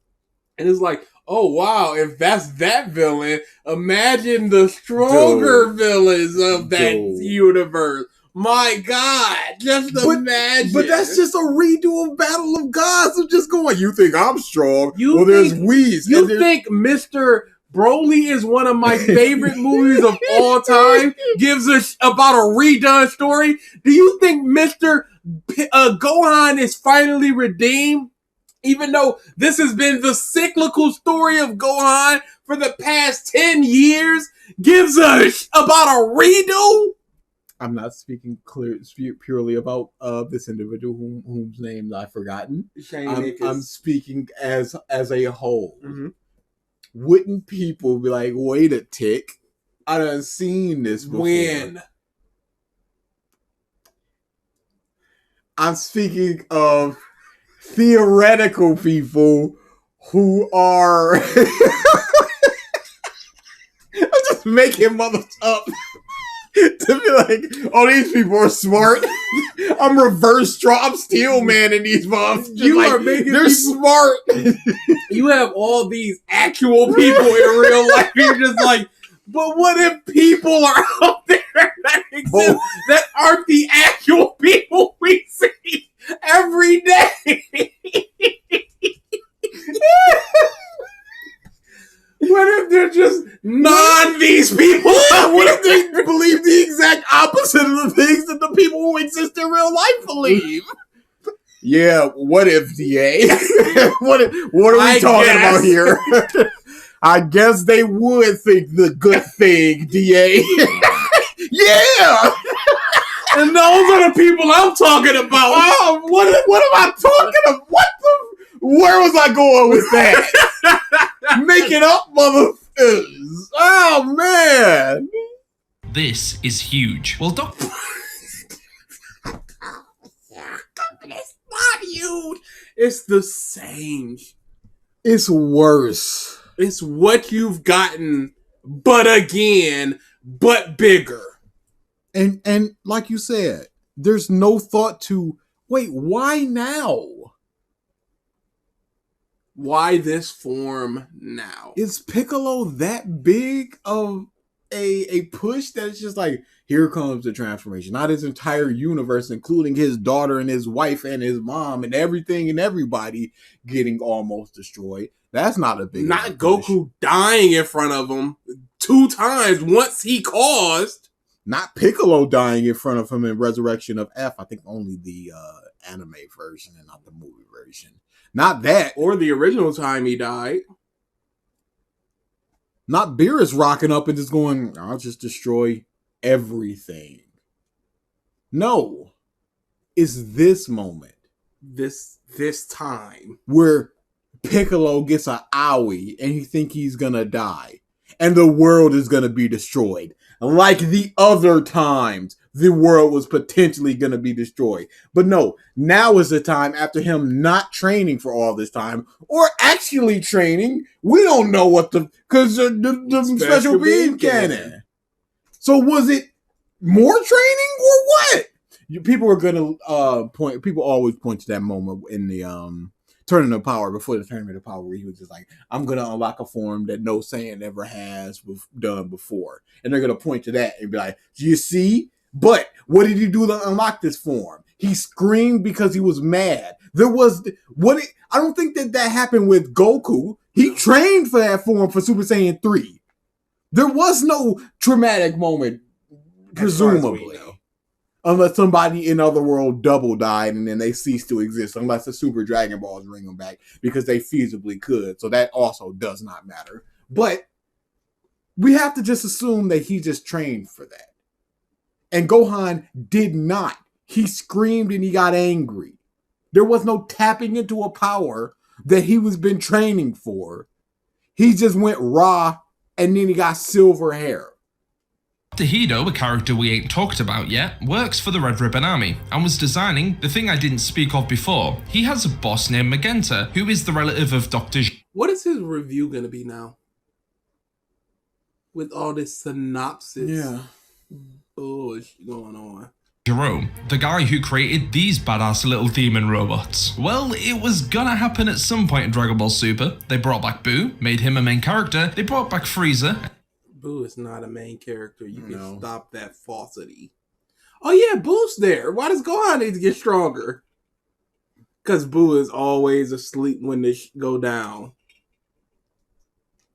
And it's like, oh wow, if that's that villain, imagine the stronger villains of that universe. My God, just imagine. But that's just a redo of Battle of Gods of just going, you think I'm strong? You there's think- Whis. You think Mr. Broly is one of my favorite movies of all time? Gives us about a redone story? Do you think Mr. Gohan is finally redeemed? Even though this has been the cyclical story of Gohan for the past 10 years, gives us about a redo? I'm not speaking purely about this individual whose name I've forgotten. I'm speaking as a whole. Mm-hmm. wouldn't people be like, wait a tick, I done seen this before? When? I'm speaking of theoretical people who are I'm just making mothers up to be like, oh, these people are smart. I'm I'm steel man in these moms. You are making they're people smart. You have all these actual people in real life. You're just like, but what if people are out there that exist that aren't the actual people we see every day? What if they're just these people? What if they believe the exact opposite of the things that the people who exist in real life believe? Yeah, what if, DA? what are we talking about here? I guess they would think the good thing, DA. Yeah! And those are the people I'm talking about. Oh, what am I talking about? Where was I going with that? Making up motherfuckers. Oh, man. This is huge. Well, It's not huge. It's the same. It's worse. It's what you've gotten, but again, but bigger. And like you said, there's no thought to, wait, why now? Why this form now? Is Piccolo that big of a push that it's just like, here comes the transformation? Not his entire universe, including his daughter and his wife and his mom and everything and everybody getting almost destroyed. That's not a big Not Goku dying in front of him 2 times once he caused. Not Piccolo dying in front of him in Resurrection of F. I think only the anime version and not the movie version. Not that. Or the original time he died. Not Beerus rocking up and just going, I'll just destroy everything. No. It's this moment. This time. Where Piccolo gets an owie and he think he's gonna die. And the world is gonna be destroyed. Like the other times the world was potentially gonna be destroyed. But no, now is the time, after him not training for all this time, or actually training. We don't know what because the special beam cannon. So was it more training or what? People are gonna point. People always point to that moment in the Tournament of Power, before the Tournament of Power, where he was just like, I'm gonna unlock a form that no Saiyan ever has done before, and they're gonna point to that and be like, do you see? But what did he do to unlock this form? He screamed because he was mad. I don't think that happened with Goku. He trained for that form for Super Saiyan 3. There was no traumatic moment, presumably. Unless somebody in Otherworld double died and then they ceased to exist. Unless the Super Dragon Balls bring them back, because they feasibly could. So that also does not matter. But we have to just assume that he just trained for that. And Gohan did not. He screamed and he got angry. There was no tapping into a power that he was been training for. He just went raw and then he got silver hair. Hido, a character we ain't talked about yet, works for the Red Ribbon Army and was designing the thing I didn't speak of before. He has a boss named Magenta, who is the relative of Dr. What is his review going to be now? With all this synopsis bullshit going on. Jerome, the guy who created these badass little demon robots. Well, it was gonna happen at some point in Dragon Ball Super. They brought back Boo, made him a main character. They brought back Frieza. Boo is not a main character. You can stop that falsity. Oh yeah, Boo's there. Why does Gohan need to get stronger? Because Boo is always asleep when they go down.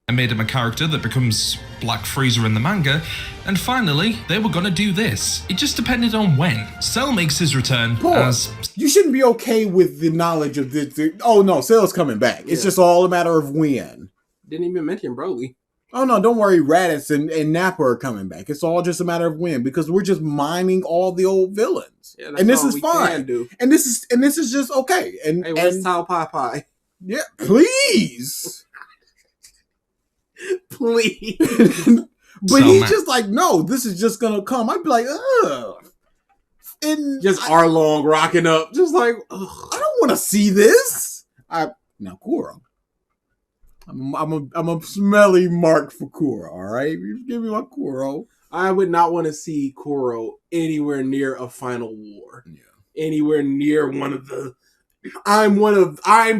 I made him a character that becomes Black Frieza in the manga, and finally, they were gonna do this. It just depended on when. Cell makes his return as... You shouldn't be okay with the knowledge of this. Oh no, Cell's coming back. It's just all a matter of when. Didn't even mention Broly. Oh no, don't worry, Raditz and Nappa are coming back. It's all just a matter of when, because we're just mining all the old villains. Yeah, and this is fine. And this is just okay. And hey, where's Tao Pai Pai? Yeah, please. Please. But So he's mad. just like, no, this is just gonna come. I'd be like, ugh. And Just I Arlong rocking up. Just like, ugh. don't want to see this. Now Kuro. I'm a smelly mark for Kuro. All right, you give me my Kuro. I would not want to see Kuro anywhere near a final war. Yeah. Anywhere near one of the. I'm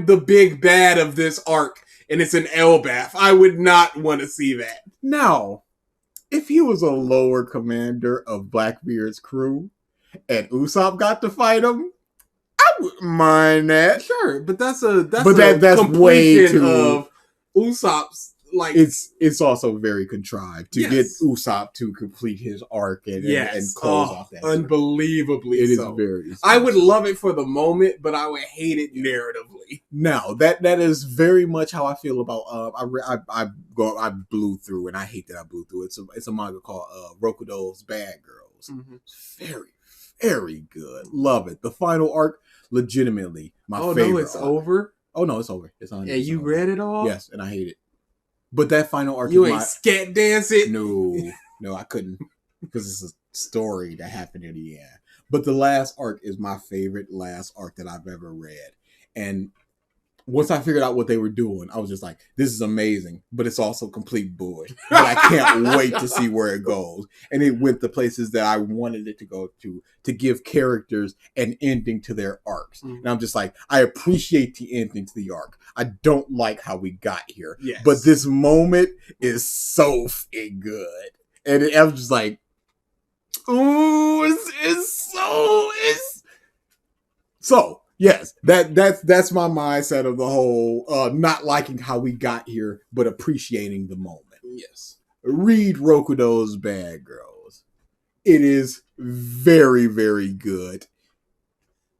the big bad of this arc, and it's an Elbaf. I would not want to see that. Now, if he was a lower commander of Blackbeard's crew, and Usopp got to fight him, I wouldn't mind that. Sure, but that's that's way completion too. of Usopp's like. It's also very contrived to Yes. get Usopp to complete his arc and close off that. unbelievably It is so. very. I would love it for the moment, but I would hate it narratively. Now that is very much how I feel about. I blew through, and I hate that I blew through. It's a manga called Rokudo's Bad Girls. It's very, very good. Love it. The final arc, legitimately my favorite. No, it's arc. over. Oh no, it's over. It's on. And you read it all? Yes, and I hate it. But that final arc, You is ain't my, scat dance it. No, I couldn't because it's a story that happened in the end. But the last arc is my favorite last arc that I've ever read, and once I figured out what they were doing, I was just like, this is amazing, but it's also complete bull. But I can't wait to see where it goes. And it went the places that I wanted it to go to give characters an ending to their arcs. Mhm. And I'm just like, I appreciate the ending to the arc. I don't like how we got here. Yes. But this moment is so f***ing good. And I was just like, ooh, it's so yes, that's my mindset of the whole not liking how we got here, but appreciating the moment. Yes. Read Rokudo's Bad Girls. It is very, very good.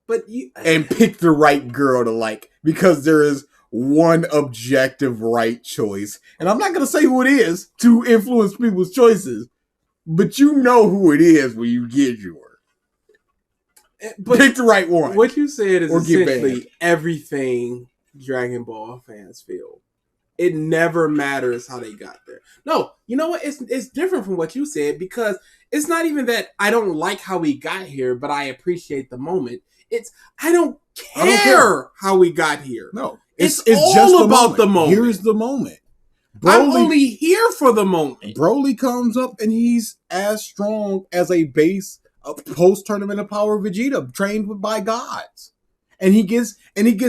But you And pick the right girl to like, because there is one objective right choice. And I'm not going to say who it is to influence people's choices, but you know who it is when you get yours. but Pick the right one. what you said is Or get essentially everything Dragon Ball fans feel. It never matters how they got there. No, you know what? It's different from what you said, because it's not even that I don't like how we got here, but I appreciate the moment. It's I don't care how we got here. No, It's it's all just about the moment. Here's the moment. I'm only here for the moment. Broly comes up and he's as strong as a base post-tournament of Power Vegeta, trained by gods, and he gets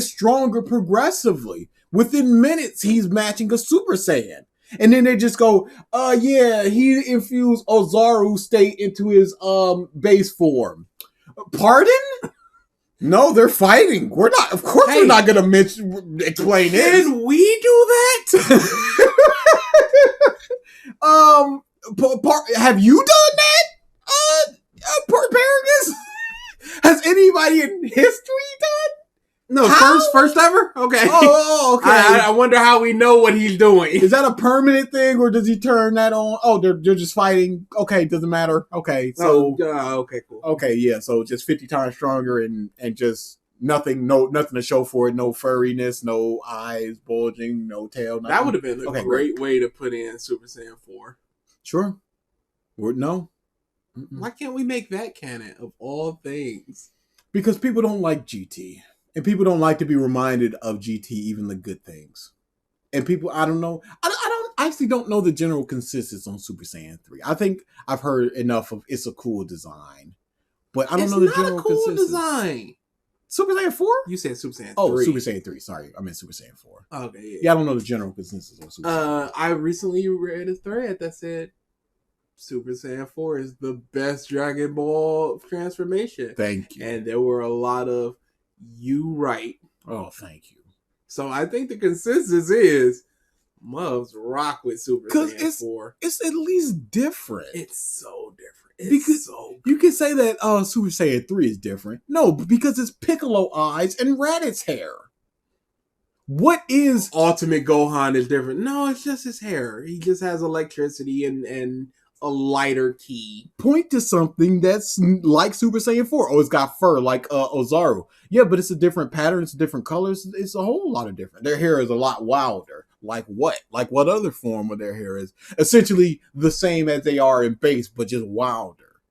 stronger progressively. Within minutes, he's matching a Super Saiyan, and then they just go, yeah, he infused Ozaru state into his base form. Pardon? No, they're fighting. We're not. Of course, Hey, we're not going to explain this. Can we do that? Have you done that? Paragus? Has anybody in history done? No, How? first ever? Okay. Oh, okay. I wonder how we know what he's doing. Is that a permanent thing, or does he turn that on? Oh, they're just fighting. Okay, doesn't matter. Okay, so Okay, cool. okay, yeah. So just 50 times stronger and just nothing to show for it. No furriness, no eyes bulging, no tail. Nothing. That would have been a Okay, great way to put in Super Saiyan 4. Sure. Or no. Mm-mm. Why can't we make that canon of all things? Because people don't like GT. And people don't like to be reminded of GT, even the good things. And people, I don't know. I actually don't know the general consensus on Super Saiyan 3. I think I've heard enough of it's a cool design. But I don't know the general It's not a cool consensus. design. Super Saiyan 4? You said Super Saiyan 3. Oh, Super Saiyan 3. Sorry. I meant Super Saiyan 4. Okay, yeah. Yeah, I don't know the general consensus on Super Saiyan 4. I recently read a thread that said Super Saiyan 4 is the best Dragon Ball transformation. Thank you. And there were a lot of you right. Oh, thank you. So I think the consensus is Mubs rock with Super 'Cause Saiyan 4. It's at least different. It's so different. It's Because so good. you can say that Super Saiyan 3 is different. No, because it's Piccolo eyes and Raditz hair. What is Ultimate Gohan is different. No, it's just his hair. He just has electricity and a lighter key. point to something that's like Super Saiyan 4? Oh, it's got fur like Ozaru. Yeah, but it's a different pattern. It's different colors. It's a whole lot of different. Their hair is a lot wilder. Like what? Like what other form of their hair is essentially the same as they are in base, but just wilder.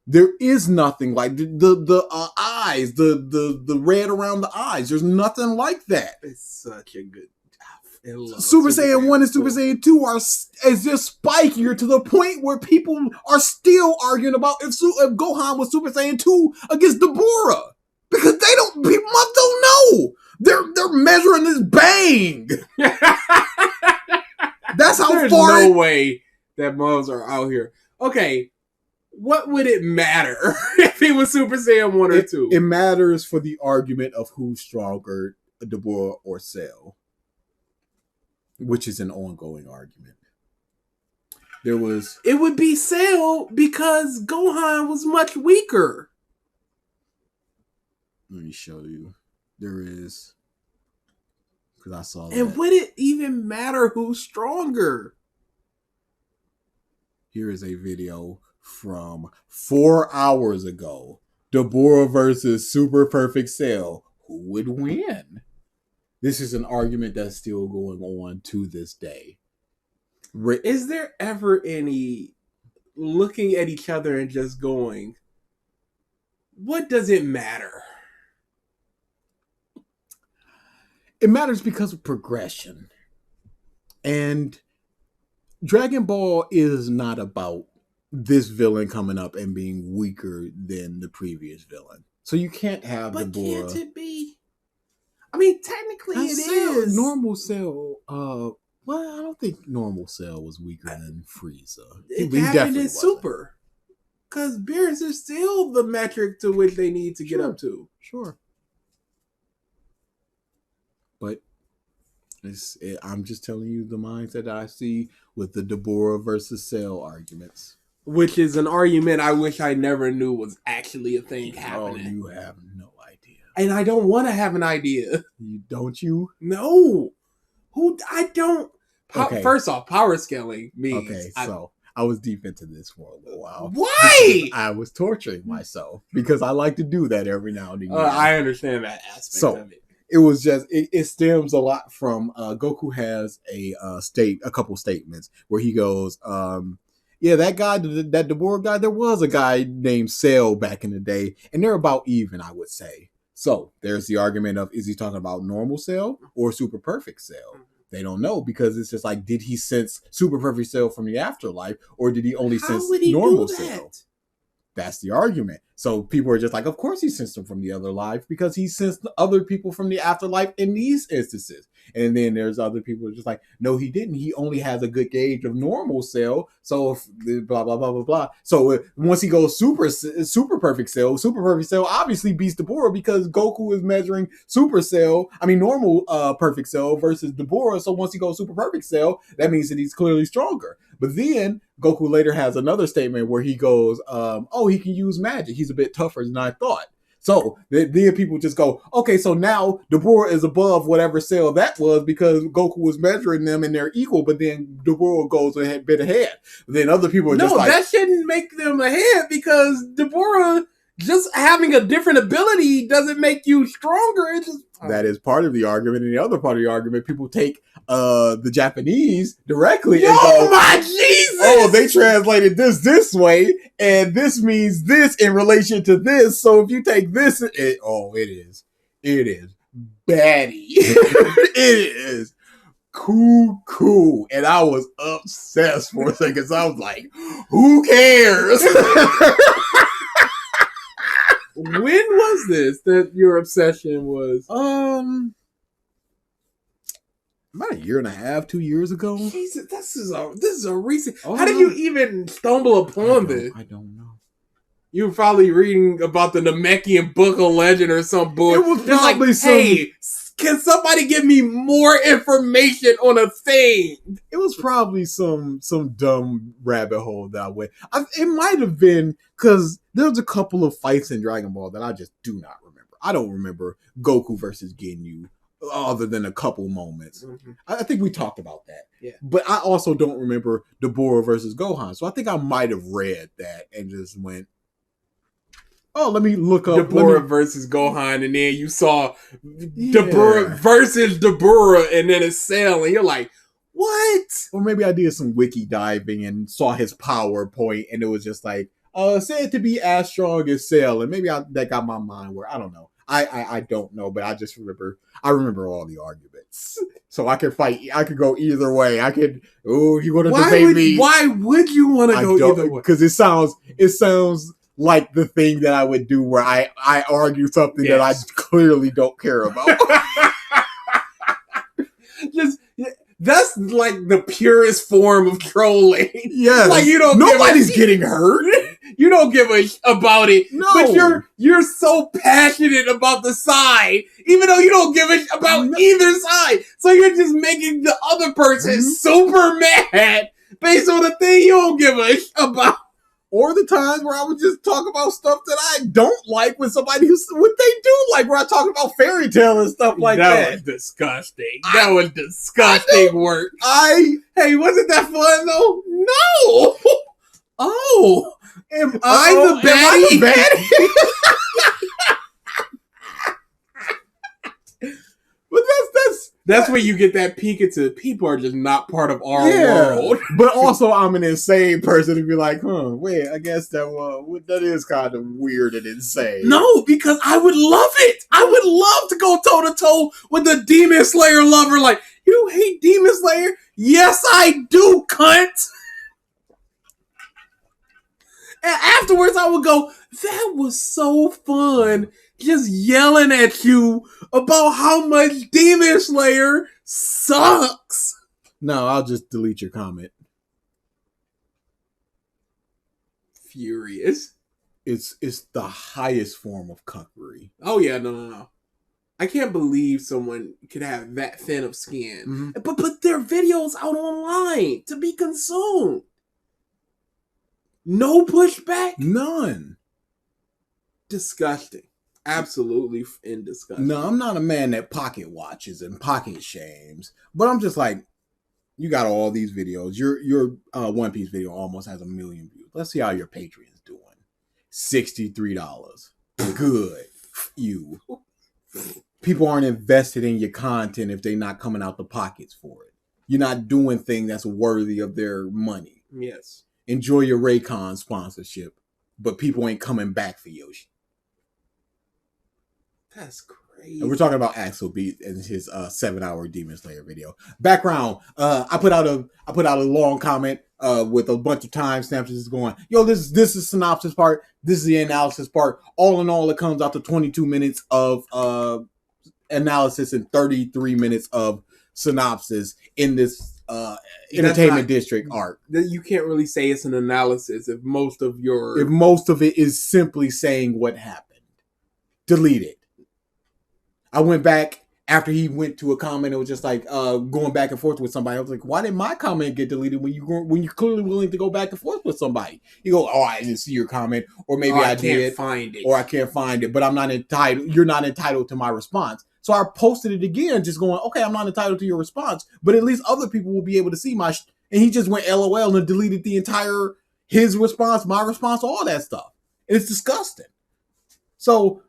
There is nothing like the eyes, the red around the eyes. There's nothing like that. It's such a good. Super Saiyan 1 and Super Saiyan 2 is just spikier to the point where people are still arguing about if Gohan was Super Saiyan 2 against Dabura. Because people don't know. They're measuring this bang. That's how There's far. No way that moms are out here. Okay, what would it matter if he was Super Saiyan 1 or 2? It matters for the argument of who's stronger, Dabura or Cell, which is an ongoing argument. It would be Cell because Gohan was much weaker. Let me show you. There is. Because I saw that. And would it even matter who's stronger? Here is a video from 4 hours ago. Dabura versus Super Perfect Cell. Who would win? This is an argument that's still going on to this day. Is there ever any looking at each other and just going, what does it matter? It matters because of progression. And Dragon Ball is not about this villain coming up and being weaker than the previous villain. So you can't have But Dabura. can't it be? I mean, technically it is. Normal Cell, well, I don't think Normal Cell was weaker than Frieza. It He happened definitely in wasn't. Super. Because Beerus is still the metric to which they need to get up to. Sure. But I'm just telling you the mindset that I see with the Dabura versus Cell arguments. Which is an argument I wish I never knew was actually a thing happening. Oh, you have no idea. And I don't want to have an idea. Don't you? No. I don't. Okay. First off, power scaling means. Okay, so I was deep into this for a little while. Why? I was torturing myself because I like to do that every now and again. I understand that aspect of it. It was just it stems a lot from Goku has a couple statements where he goes, yeah, that guy, that Dabura guy, there was a guy named Cell back in the day, and they're about even, I would say. So there's the argument of, is he talking about normal Cell or super perfect Cell? They don't know because it's just like, did he sense super perfect Cell from the afterlife, or did he only sense normal Cell? That's the argument. So people are just like, of course he sensed them from the other life because he sensed other people from the afterlife in these instances. And then there's other people who are just like, no, he didn't. He only has a good gauge of normal Cell. So if blah, blah, blah, blah, blah. So once he goes super perfect Cell obviously beats Dabura because Goku is measuring normal perfect Cell versus Dabura. So once he goes super perfect Cell, that means that he's clearly stronger. But then Goku later has another statement where he goes, he can use magic. He's a bit tougher than I thought. So then people just go, okay, so now Dabura is above whatever Cell that was because Goku was measuring them and they're equal, but then Dabura goes a bit ahead. Then other people are just like... No, that shouldn't make them ahead because Dabura just having a different ability doesn't make you stronger. It's just... That is part of the argument. And the other part of the argument, people take the Japanese directly and go, my Jesus! Oh, they translated this way, and this means this in relation to this. So if you take this, it is baddie. It is cool. And I was obsessed for a second. So I was like, who cares? When was this that your obsession was? About a year and a half, 2 years ago. Jesus, this is a recent. How did you even stumble upon this? I don't know. You were probably reading about the Namekian Book of Legend or some book. It was probably hey, can somebody give me more information on a thing? It was probably some dumb rabbit hole that I went. It might have been because there's a couple of fights in Dragon Ball that I just do not remember. I don't remember Goku versus Ginyu other than a couple moments. Mm-hmm. I think we talked about that. Yeah. But I also don't remember Dabura versus Gohan. So I think I might have read that and just went, Oh, let me look up Dabura versus Gohan, and then you saw Yeah. Dabura versus Dabura, and then it's Cell, and you're like, what? Or maybe I did some wiki diving and saw his PowerPoint, and it was just like, said to be as strong as Cell, and maybe that got my mind where I don't know. I don't know, but I just remember all the arguments. So I could fight. I could go either way. I could. Oh, you want to debate me? Why would you want to go either way? Because it sounds like the thing that I would do where I argue something that I clearly don't care about. That's like the purest form of trolling. Yeah, like nobody's getting hurt. You don't give a about it, no. But you're so passionate about the side, even though you don't give a about either side. So you're just making the other person super mad based on the thing you don't give a about. Or the times where I would just talk about stuff that I don't like with somebody what they do like, where I talk about fairy tale and stuff like that. That was disgusting. That was disgusting work. Hey, wasn't that fun though? No. Oh, am I the baddie? But that's where you get that peek into people are just not part of our world. But also, I'm an insane person to be like, wait, I guess that is kind of weird and insane. No, because I would love it. I would love to go toe to toe with the Demon Slayer lover. Like, you hate Demon Slayer? Yes, I do, cunt. And afterwards, I would go, that was so fun. Just yelling at you about how much Demon Slayer sucks. No, I'll just delete your comment. Furious. It's the highest form of cuckery. Oh yeah, no. I can't believe someone could have that thin of skin. But put their videos out online to be consumed. No pushback? None. Disgusting. Absolutely disgusting. No, I'm not a man that pocket watches and pocket shames, but I'm just like, you got all these videos. Your One Piece video almost has 1 million views. Let's see how your Patreon's doing. $63. Good. You. People aren't invested in your content if they're not coming out the pockets for it. You're not doing things that's worthy of their money. Yes. Enjoy your Raycon sponsorship, but people ain't coming back for Yoshi. That's crazy. And we're talking about Axelbeats and his 7-hour Demon Slayer video. Background, I put out a long comment with a bunch of timestamps just going, yo, this is synopsis part, this is the analysis part. All in all, it comes out to 22 minutes of analysis and 33 minutes of synopsis in this Entertainment District arc. You can't really say it's an analysis if most of it is simply saying what happened. Delete it. I went back after he went to a comment. It was just like going back and forth with somebody. I was like, why did my comment get deleted when you're clearly willing to go back and forth with somebody? You go, oh, I didn't see your comment, or maybe I did, find it, or I can't find it, but I'm not entitled. You're not entitled to my response. So I posted it again, just going, okay, I'm not entitled to your response, but at least other people will be able to see my. And he just went LOL and deleted the entire his response, my response, all that stuff. And it's disgusting. So.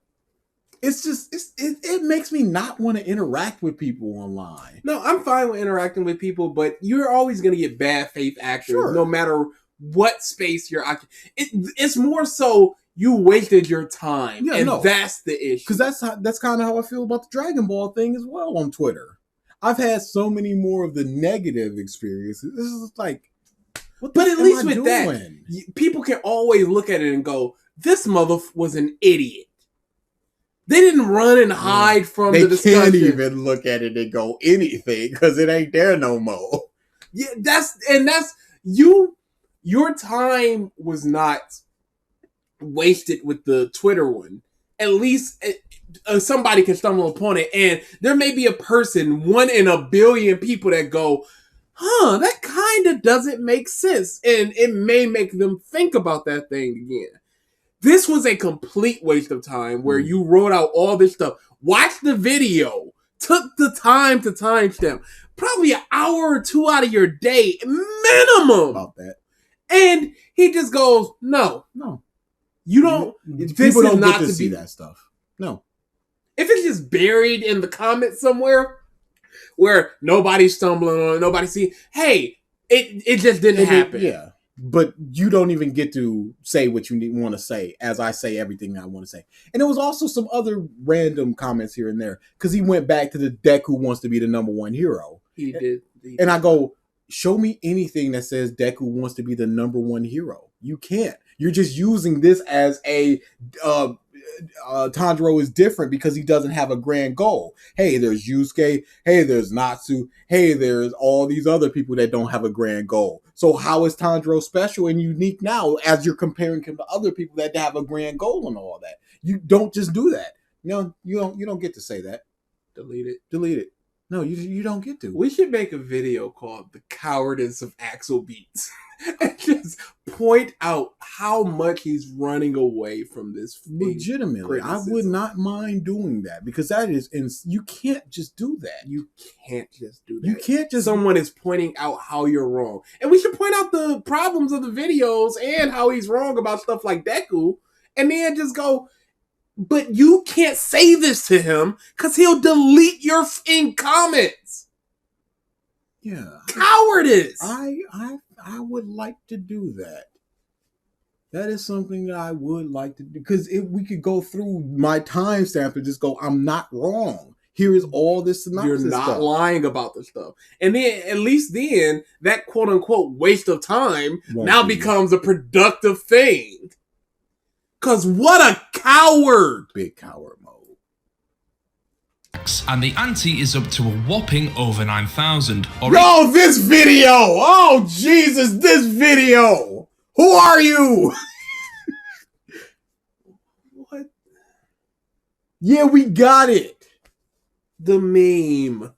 It's just it makes me not want to interact with people online. No, I'm fine with interacting with people, but you're always going to get bad faith actors, no matter what space you're occupying. It's more so you wasted your time, that's the issue. Because that's kind of how I feel about the Dragon Ball thing as well on Twitter. I've had so many more of the negative experiences. This is like, but at least with that, people can always look at it and go, "This mother was an idiot." They didn't run and hide from the discussion. They can't even look at it and go anything because it ain't there no more. Yeah, that's you. Your time was not wasted with the Twitter one. At least somebody can stumble upon it, and there may be a person, 1 in a billion people that go, that kind of doesn't make sense, and it may make them think about that thing again. This was a complete waste of time where you wrote out all this stuff, watched the video, took the time to timestamp, probably an hour or 2 out of your day, minimum. About that. And he just goes, no. You don't. This People is don't not get to to see be that stuff. No. If it's just buried in the comments somewhere where nobody's stumbling on it, nobody see, hey, it just didn't happen. Yeah. But you don't even get to say what you want to say as I say everything I want to say. And there was also some other random comments here and there because he went back to the Deku wants to be the number one hero. He did. And I go, show me anything that says Deku wants to be the number one hero. You can't. You're just using this as a Tanjiro is different because he doesn't have a grand goal. Hey, there's Yusuke. Hey, there's Natsu. Hey, there's all these other people that don't have a grand goal. So how is Tanjiro special and unique now as you're comparing him to other people that have a grand goal and all that? You don't just do that. No, you don't get to say that. Delete it. No, you don't get to. We should make a video called "The Cowardice of Axelbeats" and just point out how much he's running away from this. Legitimately, I would not mind doing that because that is, you can't just do that. You can't just do that. You can't just. Someone is pointing out how you're wrong, and we should point out the problems of the videos and how he's wrong about stuff like Deku, and then just go. But you can't say this to him because he'll delete your comments. Yeah, cowardice. I would like to do that. That is something that I would like to do because if we could go through my timestamp and just go, I'm not wrong. Here is all this synopsis. You're not stuff. lying about the stuff, and then at least then that quote unquote waste of time now becomes a productive thing. Cause what a coward! Big coward mode. And the ante is up to a whopping over 9,000. Yo, this video! Oh, Jesus, this video! Who are you? What? Yeah, we got it. The meme.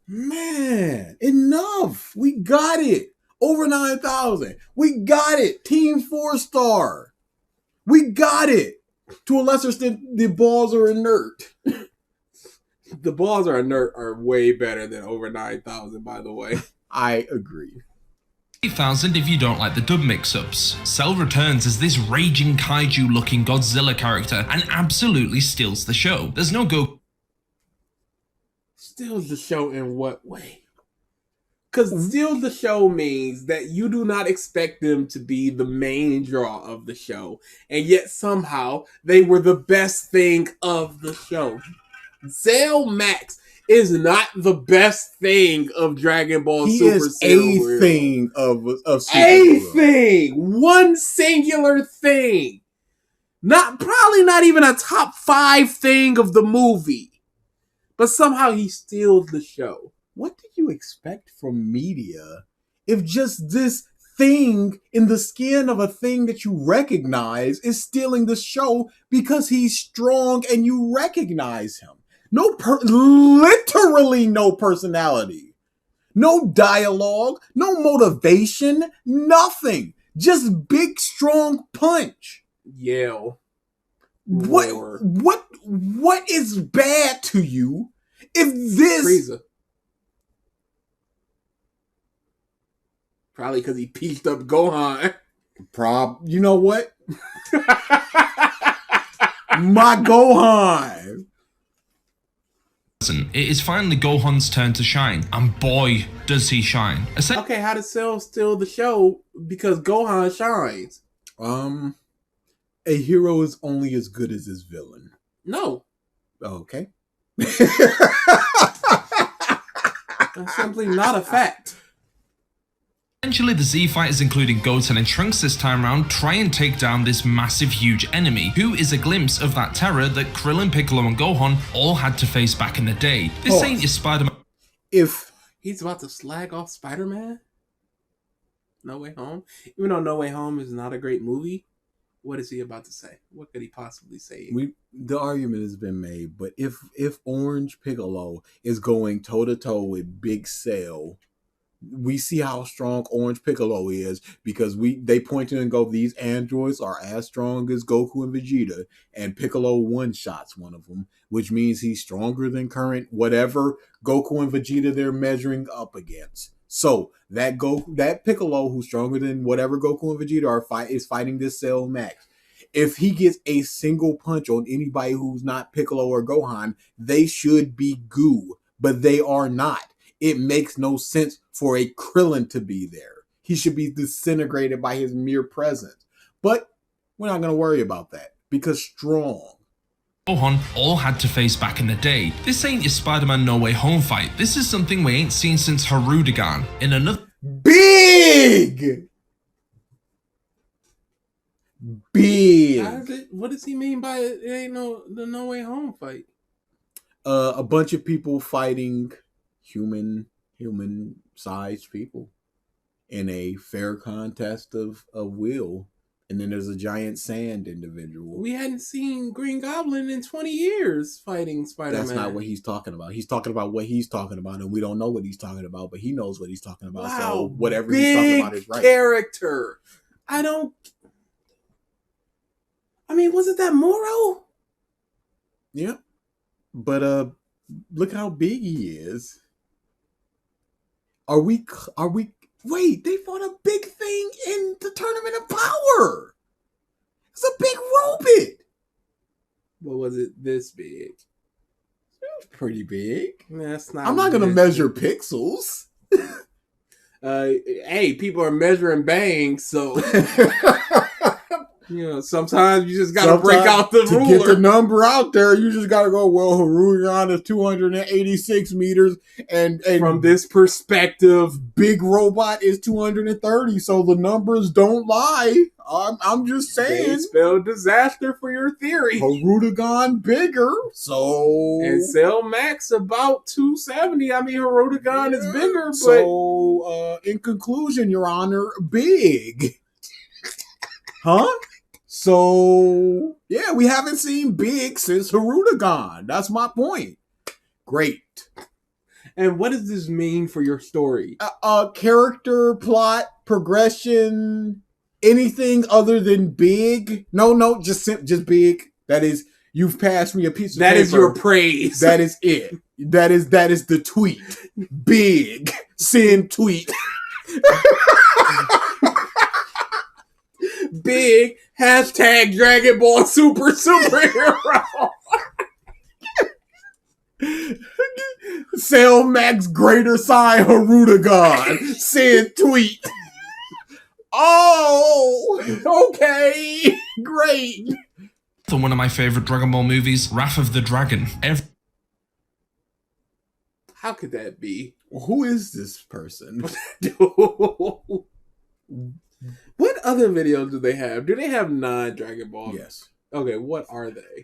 Man, enough. We got it. Over 9,000. We got it. Team 4-star. We got it. To a lesser extent, the balls are inert. The balls are inert are way better than over 9,000, by the way. I agree. 8,000 if you don't like the dub mix-ups. Cell returns as this raging kaiju-looking Godzilla character and absolutely steals the show. There's no Steals the show in what way? Because steals the show means that you do not expect them to be the main draw of the show, and yet somehow they were the best thing of the show. Cell Max is not the best thing of Dragon Ball Super. Is a thing of Super a thing, one singular thing, probably not even a top 5 thing of the movie, but somehow he steals the show. What do you expect from media if just this thing in the skin of a thing that you recognize is stealing the show because he's strong and you recognize him? Literally no personality, no dialogue, no motivation, nothing. Just big, strong punch. Yell. What is bad to you if this... Frieza. Probably because he pieced up Gohan. You know what? My Gohan. It is finally Gohan's turn to shine, and boy, does he shine. Okay, how does Cell steal the show? Because Gohan shines. A hero is only as good as his villain. No. Okay. That's simply not a fact. Eventually, the Z fighters, including Goten and Trunks this time around, try and take down this massive, huge enemy, who is a glimpse of that terror that Krillin, Piccolo, and Gohan all had to face back in the day. This ain't your Spider-Man. If he's about to slag off Spider-Man, No Way Home, even though No Way Home is not a great movie, what is he about to say? What could he possibly say? The argument has been made, but if Orange Piccolo is going toe-to-toe with Big Cell, we see how strong Orange Piccolo is because they point to and go, these androids are as strong as Goku and Vegeta, and Piccolo one-shots one of them, which means he's stronger than current whatever Goku and Vegeta they're measuring up against. So that Piccolo, who's stronger than whatever Goku and Vegeta is fighting this Cell Max. If he gets a single punch on anybody who's not Piccolo or Gohan, they should be goo, but they are not. It makes no sense for a Krillin to be there. He should be disintegrated by his mere presence. But we're not going to worry about that because strong. Gohan all had to face back in the day. This ain't your Spider-Man No Way Home fight. This is something we ain't seen since Harudagan. In another Big! Big! What does he mean by it ain't the No Way Home fight? A bunch of people fighting human-sized people in a fair contest of will. And then there's a giant sand individual. We hadn't seen Green Goblin in 20 years fighting Spider-Man. That's not what he's talking about. He's talking about what he's talking about, and we don't know what he's talking about, but he knows what he's talking about. Wow, so whatever he's talking about is right. Character. Wasn't that Moro? Yeah. But look how big he is. Are we wait, they fought a big thing in the Tournament of Power. It's a big robot. What was it this big? It was pretty big. That's not. I'm not gonna measure pixels. Hey, people are measuring bangs, so sometimes you just gotta break out the ruler. To get the number out there, you just gotta go, well, Haruyan is 286 meters, and from this perspective, Big Robot is 230, so the numbers don't lie. I'm just saying. They spell disaster for your theory. Harudagan bigger, so... And Cell Max about 270. Harudagan is bigger, but... So, in conclusion, Your Honor, big. Huh? So, yeah, we haven't seen Big since Harudagan. That's my point. Great. And what does this mean for your story? Character, plot, progression, anything other than big. No, just big. That is, you've passed me a piece of paper. That is your praise. That is it. That is the tweet. Big. Send tweet. Big hashtag Dragon Ball superhero. Cell Max greater sign Harudagan. Send tweet. Oh, okay. Great. one of my favorite Dragon Ball movies, Wrath of the Dragon. How could that be? Who is this person? What other videos do they have? Do they have non-Dragon Ball? Yes. Okay, what are they?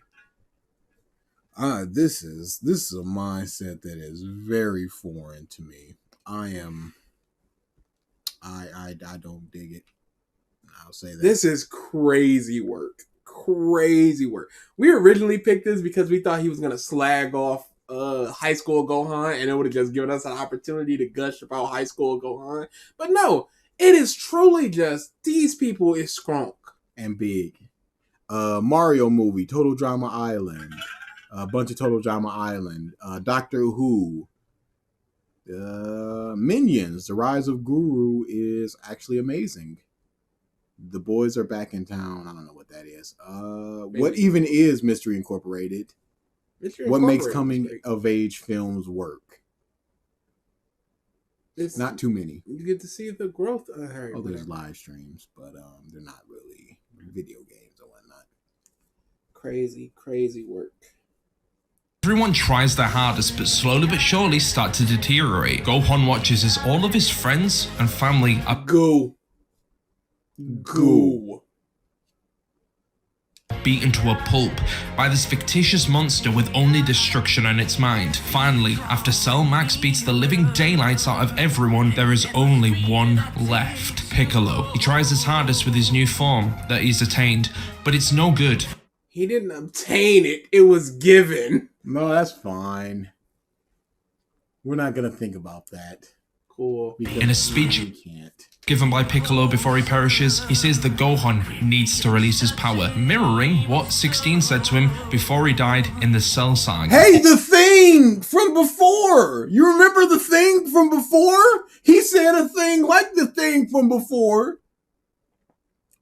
This is a mindset that is very foreign to me. I don't dig it. I'll say that. This is crazy work. Crazy work. We originally picked this because we thought he was gonna slag off High School Gohan, and it would have just given us an opportunity to gush about High School Gohan. But no, it is truly just these people is strong and big. Mario movie, Total Drama Island, a bunch of Total Drama Island, Doctor Who, Minions, The Rise of Guru is actually amazing. The boys are back in town. I don't know what that is. What even is Mystery Incorporated? What makes coming of age films work? It's not too many. You get to see the growth. There's live streams, but they're not really video games or whatnot. Crazy work. Everyone tries their hardest, but slowly but surely start to deteriorate. Gohan watches as all of his friends and family are Go. beaten to a pulp by this fictitious monster with only destruction on its mind. Finally, after Cell Max beats the living daylights out of everyone, there is only one left: Piccolo. He tries his hardest with his new form that he's attained, but it's no good. He didn't obtain it, it was given. No, that's fine. We're not gonna think about that. Cool. In a speech given by Piccolo before he perishes, he says that Gohan needs to release his power, mirroring what 16 said to him before he died in the Cell Saga. Hey, the thing from before! You remember the thing from before? He said a thing like the thing from before.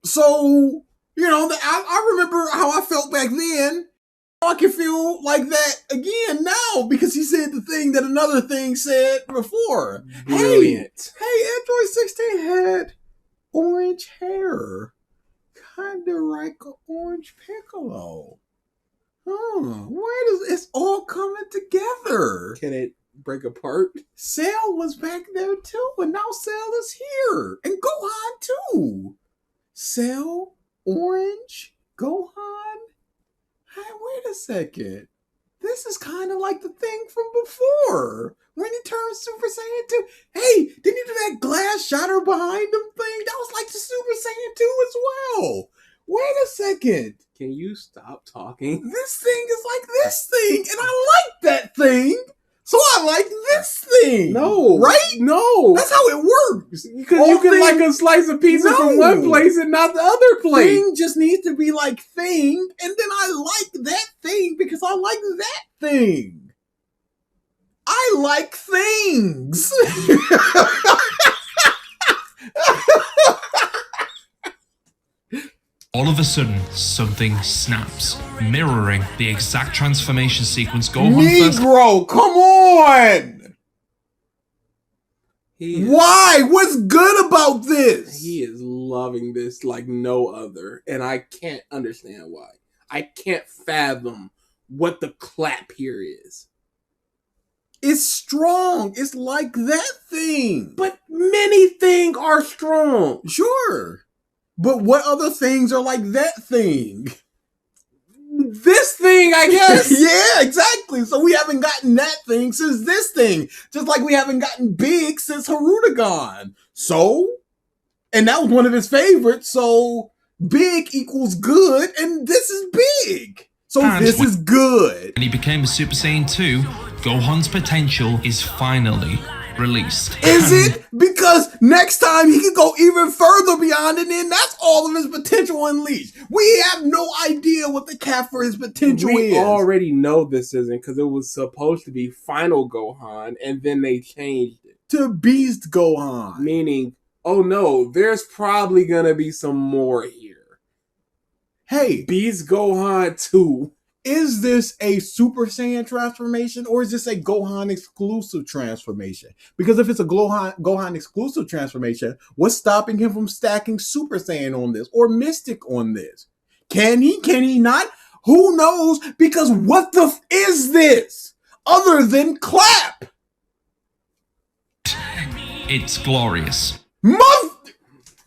So, You know, I remember how I felt back then. I can feel like that again now because he said the thing that another thing said before. Brilliant. Hey, Android 16 had orange hair. Kinda like an orange Piccolo. Where does it's all coming together? Can it break apart? Cell was back there too, and now Cell is here. And Gohan too. Cell, Orange, Gohan. Hey, wait a second. This is kind of like the thing from before. When he turned Super Saiyan 2. Hey, didn't he do that glass shatter behind him thing? That was like the Super Saiyan 2 as well. Wait a second. Can you stop talking? This thing is like this thing, and I like that thing. So I like this thing. No. Right? No. That's how it works. Because you can like a slice of pizza from one place and not the other place. Thing just needs to be like thing, and then I like that thing because I like that thing. I like things. All of a sudden, something snaps, mirroring the exact transformation sequence Gohan first. Negro, come on! Why? What's good about this? He is loving this like no other, and I can't understand why. I can't fathom what the clap here is. It's strong. It's like that thing. But many things are strong. Sure. But what other things are like that thing? This thing, I guess. Yeah, exactly. So we haven't gotten that thing since this thing. Just like we haven't gotten big since Harudagon. So, and that was one of his favorites. So big equals good, and this is big. So And this is good. When he became a Super Saiyan 2, Gohan's potential is finally released. Is it? Because next time he can go even further beyond it, and that's all of his potential unleashed. We have no idea what the cap for his potential We is. already know this isn't, because it was supposed to be Final Gohan, and then they changed it. To Beast Gohan. Meaning, oh no, there's probably gonna be some more here. Hey, Beast Gohan 2. is this a Super Saiyan transformation or is this a Gohan exclusive transformation? Because if it's a Gohan exclusive transformation, what's stopping him from stacking Super Saiyan on this or Mystic on this? Can he? Can he not? Who knows? Because what the is this other than clap? It's glorious.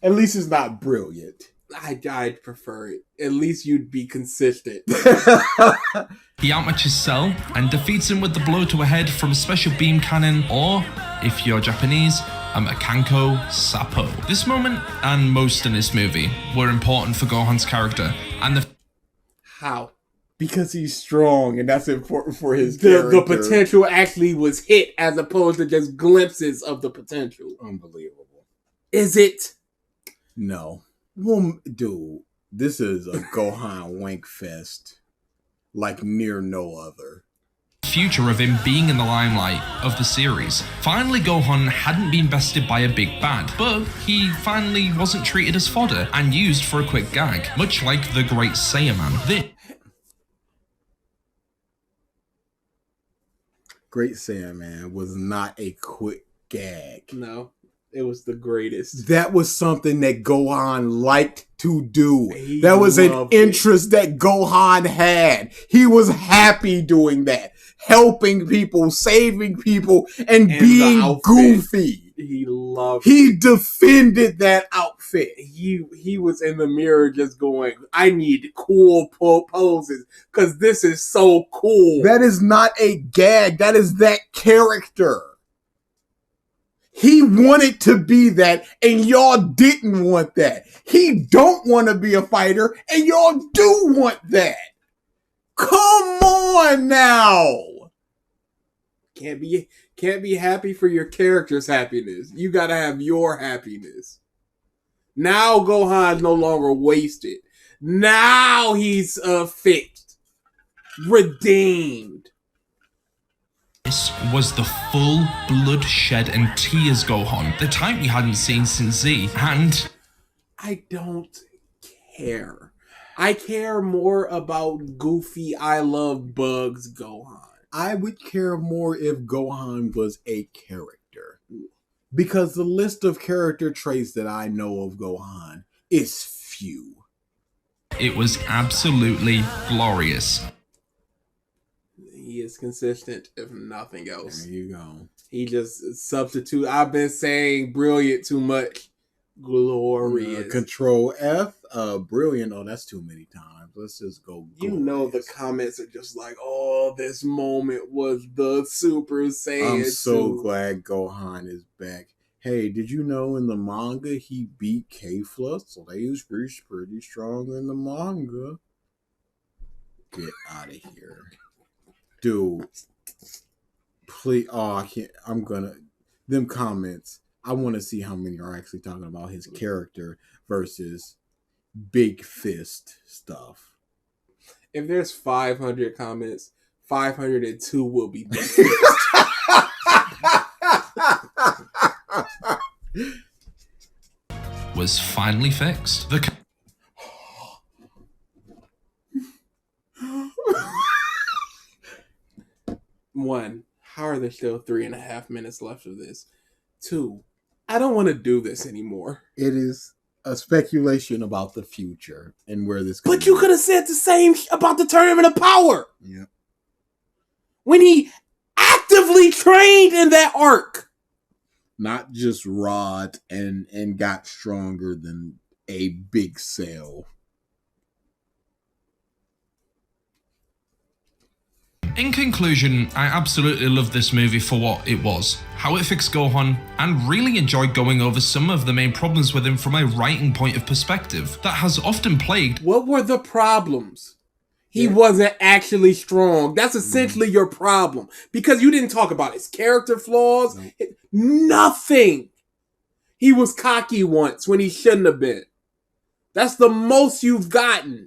At least it's not brilliant. I'd prefer it. At least you'd be consistent. He outmatches Cell and defeats him with the blow to a head from a special beam cannon, or, if you're Japanese, a Makanko Sappo. This moment, and most in this movie, were important for Gohan's character, and the How? Because he's strong and that's important for his character. The potential actually was hit as opposed to just glimpses of the potential. Unbelievable. Is it? No. Well, dude, this is a Gohan wank fest like near no other. future of him being in the limelight of the series. Finally, Gohan hadn't been bested by a big bad, but he finally wasn't treated as fodder and used for a quick gag, much like the Great Saiyaman. Great Saiyaman was not a quick gag. No, it was the greatest. That was something that Gohan liked to do. He That was an loved it. interest that Gohan had. He was happy doing that. Helping people, saving people, and the being outfit. goofy. He loved it. He defended that outfit. He was in the mirror just going, I need cool poses because this is so cool. That is not a gag. That is that character. He wanted to be that, and y'all didn't want that. He don't want to be a fighter, and y'all do want that. Come on now. Can't be happy for your character's happiness. You gotta have your happiness. Now Gohan's no longer wasted. Now he's fixed. Redeemed. This was the full bloodshed and tears Gohan, the type we hadn't seen since Z, and I don't care. I care more about Goofy, I love Bugs Gohan. I would care more if Gohan was a character. Because the list of character traits that I know of Gohan is few. It was absolutely glorious. He is consistent, if nothing else. There you go. He just substitute. I've been saying brilliant too much. Glorious. Control F, brilliant. Oh, that's too many times. Let's just go. You know the comments are just like, oh, this moment was the Super Saiyan. I'm so 2. glad Gohan is back. Hey, did you know in the manga he beat K-Flus? So they was pretty strong in the manga. Get out of here. Dude. Please. Oh, I can't. I'm gonna. Them comments. I want to see how many are actually talking about his character versus Big Fist stuff. If there's 500 comments, 502 will be Big Fist. Was finally fixed. One, how are there still 3.5 minutes left of this? Two, I don't want to do this anymore. It is a speculation about the future and where this. But you could have said the same about the Tournament of Power. Yeah. When he actively trained in that arc. Not just Rod and got stronger than a big Cell. In conclusion, I absolutely loved this movie for what it was, how it fixed Gohan, and really enjoyed going over some of the main problems with him from a writing point of perspective that has often plagued. What were the problems? He wasn't actually strong. That's essentially your problem. Because you didn't talk about his character flaws. Nothing. He was cocky once when he shouldn't have been. That's the most you've gotten.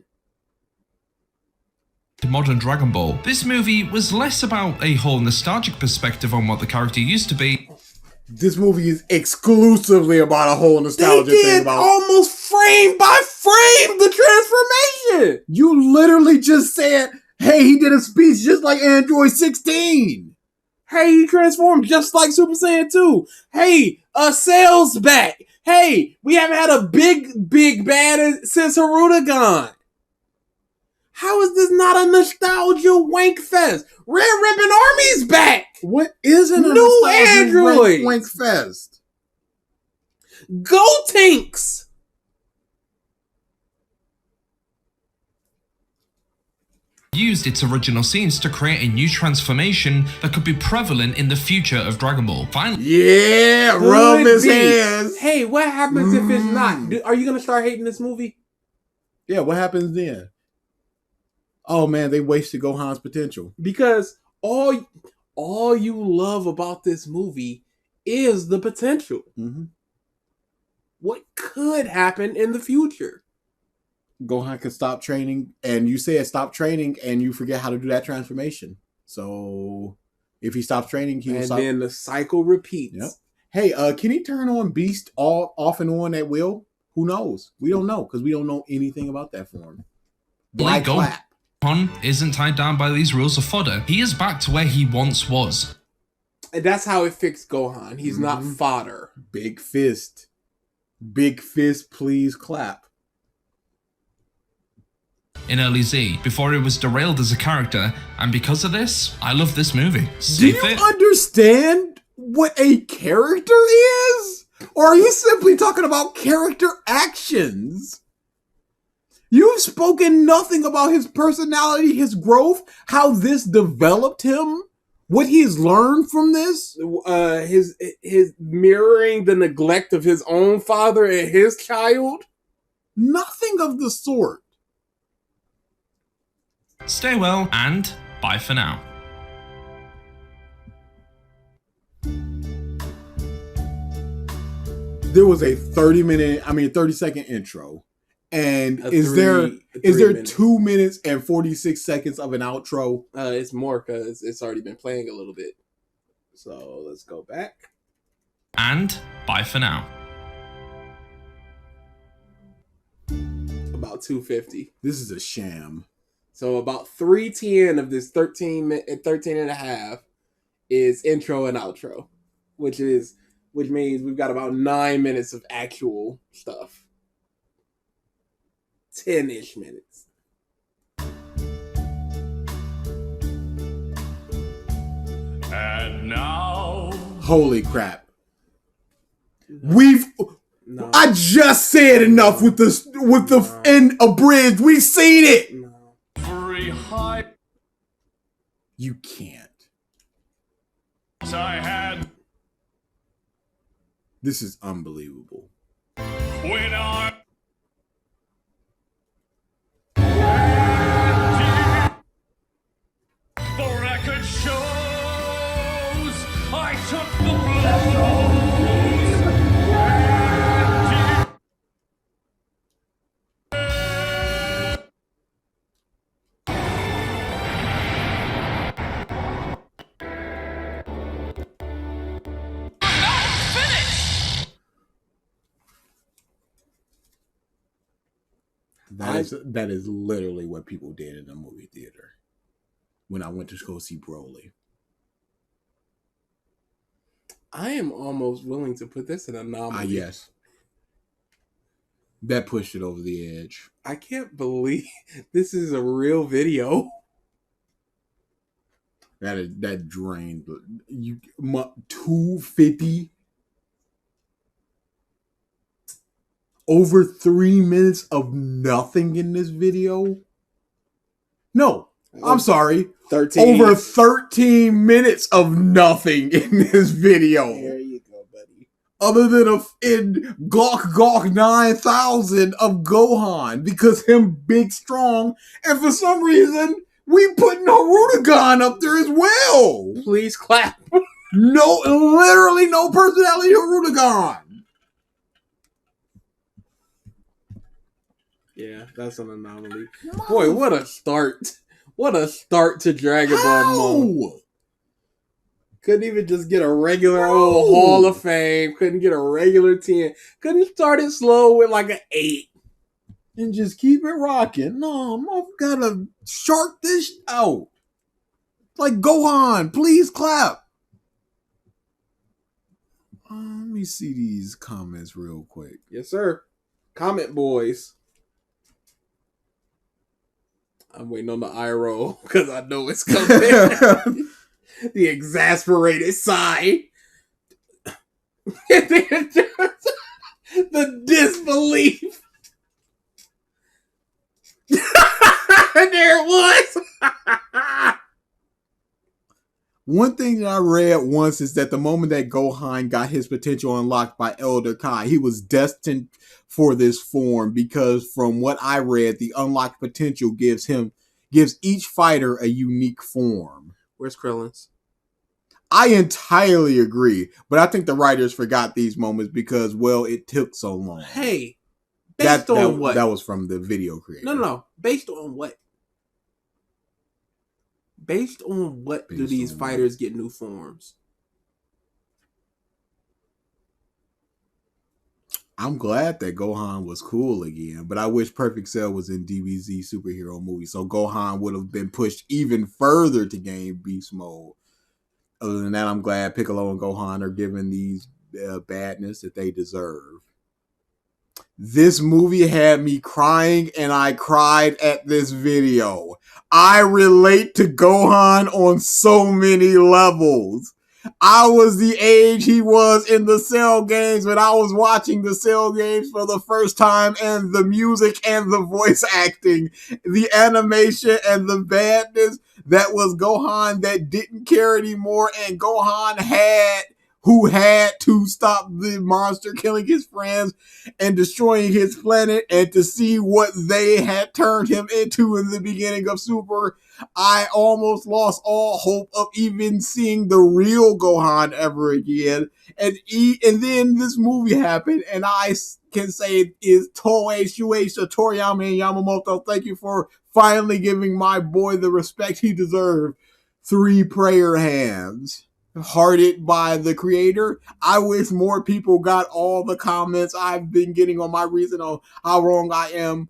To modern Dragon Ball, this movie was less about a whole nostalgic perspective on what the character used to be. This movie is exclusively about a whole nostalgia They thing did about almost frame by frame the transformation. You literally just said, hey, he did a speech just like Android 16. Hey, he transformed just like Super Saiyan 2. Hey, Cell's back. Hey, we haven't had a big bad since Haruta gone. How is this not a nostalgia wank fest? Red Ribbon Army's back. What isn't a New nostalgia Android. wank fest? Go Tinks. Used its original scenes to create a new transformation that could be prevalent in the future of Dragon Ball. Finally, Yeah, rub his hands. Hey, what happens if it's not? Are you going to start hating this movie? Yeah, what happens then? Oh man, they wasted Gohan's potential. Because all you love about this movie is the potential. Mm-hmm. What could happen in the future? Gohan can stop training, and you said stop training, and you forget how to do that transformation. So if he stops training, he will stop. And then the cycle repeats. Yep. Hey, can he turn on Beast off and on at will? Who knows? We don't know because we don't know anything about that form. Black clap. Gohan isn't tied down by these rules of fodder. He is back to where he once was. And that's how it fixed Gohan. He's not fodder. Big fist. Big fist, please clap. In early Z, before it was derailed as a character, and because of this, I love this movie. Do you understand what a character is? Or are you simply talking about character actions? You've spoken nothing about his personality, his growth, how this developed him, what he's learned from this. His mirroring the neglect of his own father and his child. Nothing of the sort. Stay well, and bye for now. There was a 30-second intro. And is there 2 minutes and 46 seconds of an outro? It's more because it's already been playing a little bit. So let's go back. And bye for now. about 250. This is a sham. So about 310 of this 13 and a half is intro and outro, which means we've got about 9 minutes of actual stuff. 10-ish minutes. And now, Holy crap. We've No. I just said enough with the in abridged. We've seen it. No. free high You can't. I had This is unbelievable. when I the record shows I took the blows. That is literally what people did in the movie theater when I went to go see Broly. I am almost willing to put this in a nominee. Yes. That pushed it over the edge. I can't believe this is a real video. That drained 250 over 3 minutes of nothing in this video. No, I'm sorry. 13. Over 13 minutes of nothing in this video. There you go, buddy. Other than in Gawk 9000 of Gohan, because him big strong, and for some reason we putting Naruto up there as well. Please clap. No, literally no personality Naruto. Yeah, that's an anomaly. Boy, what a start. What a start to Dragon Ball month. Couldn't even just get a regular old Hall of Fame. Couldn't get a regular 10. Couldn't start it slow with like an 8. And just keep it rocking. No, I've gotta shark this out. Like Gohan, please clap. Let me see these comments real quick. Yes, sir. Comment boys. I'm waiting on the eye roll because I know it's coming. The exasperated sigh. The disbelief. There it was. One thing that I read once is that the moment that Gohan got his potential unlocked by Elder Kai, he was destined for this form because from what I read, the unlocked potential gives each fighter a unique form. Where's Krillin's? I entirely agree, but I think the writers forgot these moments because, well, it took so long. Hey, based on what? That was from the video creator. No. Based on what? Based on what do these fighters get new forms? I'm glad that Gohan was cool again, but I wish Perfect Cell was in DBZ superhero movie, so Gohan would have been pushed even further to gain beast mode. Other than that, I'm glad Piccolo and Gohan are given these badness that they deserve. This movie had me crying, and I cried at this video. I relate to Gohan on so many levels. I was the age he was in the Cell games when I was watching the Cell games for the first time, and the music and the voice acting, the animation and the badness that was Gohan that didn't care anymore, and Gohan who had to stop the monster killing his friends and destroying his planet, and to see what they had turned him into in the beginning of Super, I almost lost all hope of even seeing the real Gohan ever again. And then this movie happened, and I can say is Toei Shueisha, Toriyama, and Yamamoto, thank you for finally giving my boy the respect he deserved. 3 prayer hands. Hearted by the creator. I wish more people got all the comments I've been getting on my reason on how wrong I am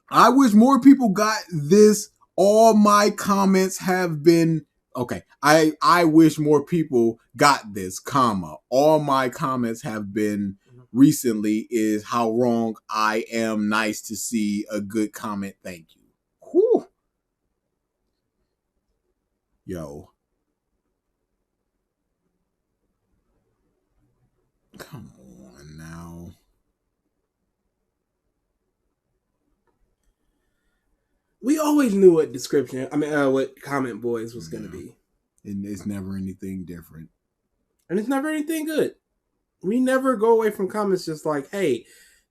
I wish more people got this. All my comments have been okay. I wish more people got this, comma. All my comments have been recently is how wrong I am. Nice to see a good comment. Thank you. Whew. Yo. Come on now. We always knew what what Comment Boys was going to be. And it's never anything different. And it's never anything good. We never go away from comments just like, hey,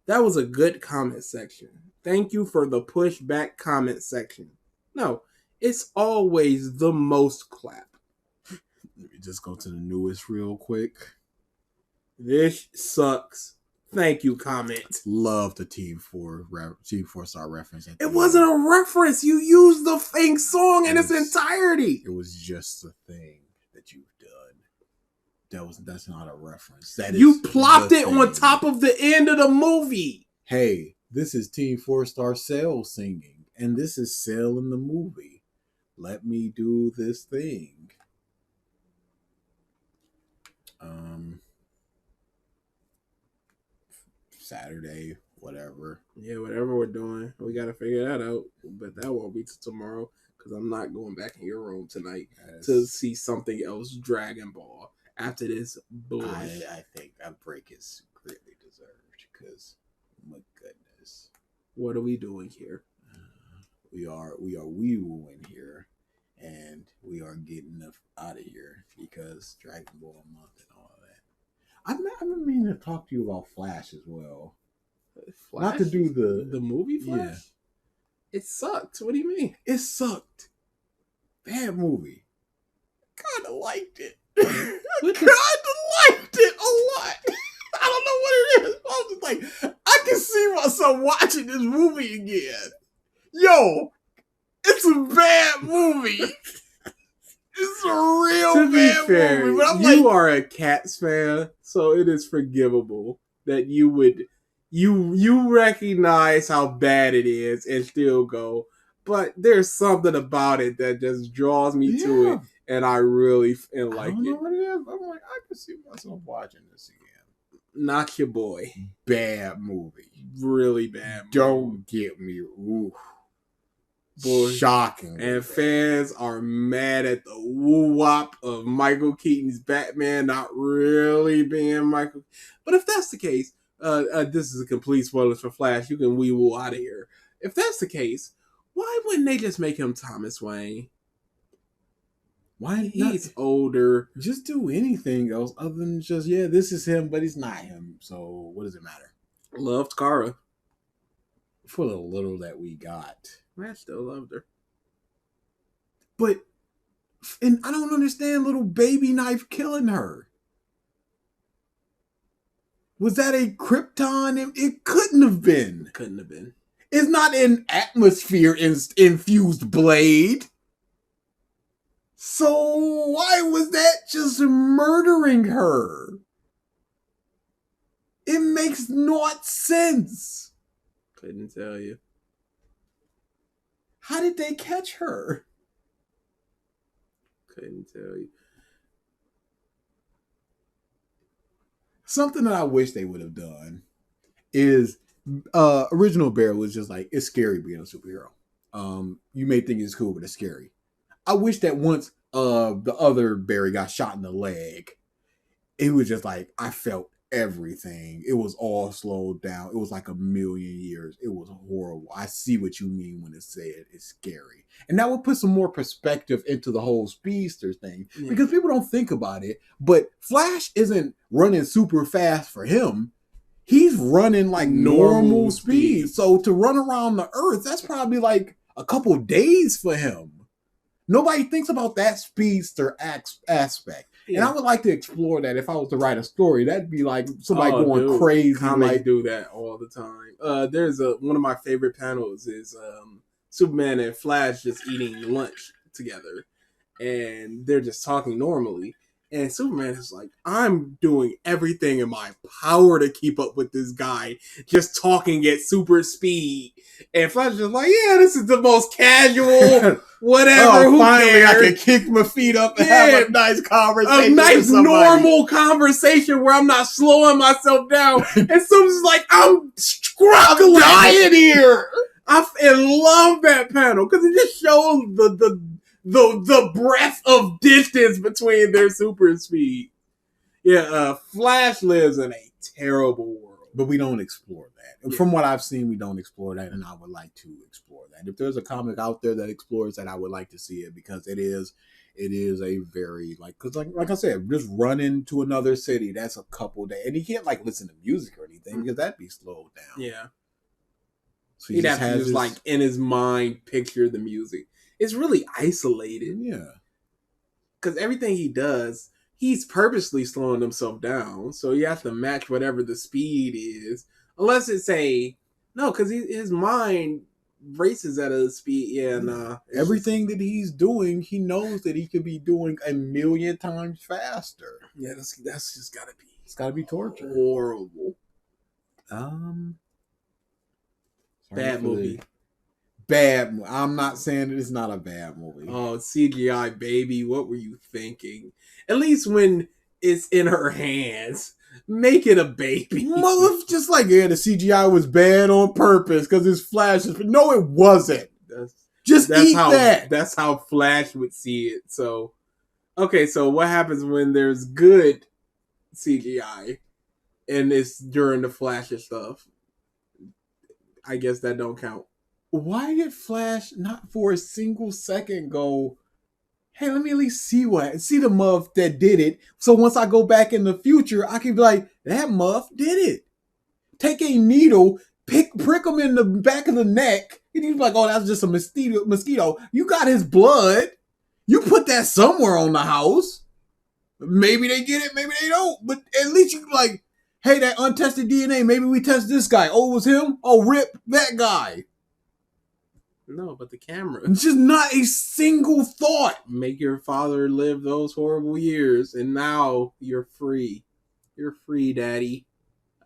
that was a good comment section. Thank you for the pushback comment section. No, it's always the most clap. Let me just go to the newest real quick. This sucks. Thank you, comment. Love the Team 4 star reference. It wasn't a reference. You used the thing song in its entirety. It was just a thing that you've done. That's not a reference. You plopped it on top of the end of the movie. Hey, this is Team 4 star Cell singing, and this is Cell in the movie. Let me do this thing. Saturday, whatever. Yeah, whatever we're doing, we got to figure that out. But that won't be till tomorrow because I'm not going back in your room tonight to see something else Dragon Ball after this bullshit. I think that break is greatly deserved because, my goodness. What are we doing here? We are wee-wooing here, and we are getting out of here because Dragon Ball month and all that. I've been meaning to talk to you about Flash as well. Flash? Not to do the movie Flash? Yeah. It sucked. What do you mean? It sucked. Bad movie. Kind of liked it. Kind of liked it a lot. I don't know what it is. I was just like, I can see myself watching this movie again. Yo, it's a bad movie. It's a real bad movie. But you are a Cats fan, so it is forgivable that you would you recognize how bad it is and still go. But there's something about it that just draws me to it, and I really like it. I don't know what it is. I'm like, I can see myself watching this again. Not your boy. Bad movie. Really bad movie. Don't get me. Ooh. Boy. Shocking. And fans are mad at the woo-wop of Michael Keaton's Batman not really being Michael. But if that's the case, this is a complete spoiler for Flash. You can wee-woo out of here. If that's the case, why wouldn't they just make him Thomas Wayne? Why He's older. Just do anything else other than just, this is him, but he's not him. So what does it matter? Loved Kara. For the little that we got. I still loved her. But, and I don't understand little baby knife killing her. Was that a Krypton? It couldn't have been. Couldn't have been. It's not an atmosphere infused blade. So why was that just murdering her? It makes not sense. Couldn't tell you. How did they catch her? Couldn't tell you. Something that I wish they would have done is original Bear was just like, it's scary being a superhero. You may think it's cool, but it's scary. I wish that once the other Barry got shot in the leg, it was just like, I felt everything. It was all slowed down. It was like 1,000,000 years. It was horrible. I see what you mean when it said it's scary. And that would put some more perspective into the whole speedster thing. Yeah. Because people don't think about it. But Flash isn't running super fast for him. He's running like normal speed. So to run around the earth, that's probably like a couple days for him. Nobody thinks about that speedster aspect. Yeah. And I would like to explore that if I was to write a story. That'd be like somebody going crazy. Comics do that all the time. There's one of my favorite panels is Superman and Flash just eating lunch together. And they're just talking normally. And Superman is like, I'm doing everything in my power to keep up with this guy, just talking at super speed. And Flash is like, yeah, this is the most casual, whatever. Who finally cares? I can kick my feet up and Yeah. have a nice conversation. A nice, with somebody. normal conversation where I'm not slowing myself down. And Superman's like, I'm struggling. dying here. I love that panel because it just shows the breadth of distance between their super speed. Yeah, Flash lives in a terrible world. But we don't explore that. Yeah. From what I've seen, we don't explore that, and I would like to explore that. If there's a comic out there that explores that, I would like to see it because it is a very because like I said, just running to another city, that's a couple days, and he can't like listen to music or anything because that'd be slowed down. Yeah. So He'd have to just like in his mind picture the music. It's really isolated. Yeah. Because everything he does, he's purposely slowing himself down. So you have to match whatever the speed is. Unless it's no, because his mind races at a speed. Yeah, nah. Everything that he's doing, he knows that he could be doing 1,000,000 times faster. Yeah, that's just gotta be. It's got to be torture. Horrible. Bad movie. Bad. I'm not saying that it's not a bad movie. Oh, CGI baby, what were you thinking? At least when it's in her hands, make it a baby. Mother, just like the CGI was bad on purpose because his Flash is. No, it wasn't. Just eat that. That's how Flash would see it. So, okay, so what happens when there's good CGI and it's during the Flash and stuff? I guess that don't count. Why did Flash not for a single second go, hey, let me at least see the muff that did it. So once I go back in the future, I can be like, that muff did it. Take a needle, prick him in the back of the neck, and he's like, oh, that's just a mosquito. You got his blood. You put that somewhere on the house. Maybe they get it, maybe they don't. But at least you like, hey, that untested DNA, maybe we test this guy. Oh, it was him? Oh, rip that guy. No, but the camera. It's just not a single thought. Make your father live those horrible years, and now you're free. You're free, Daddy.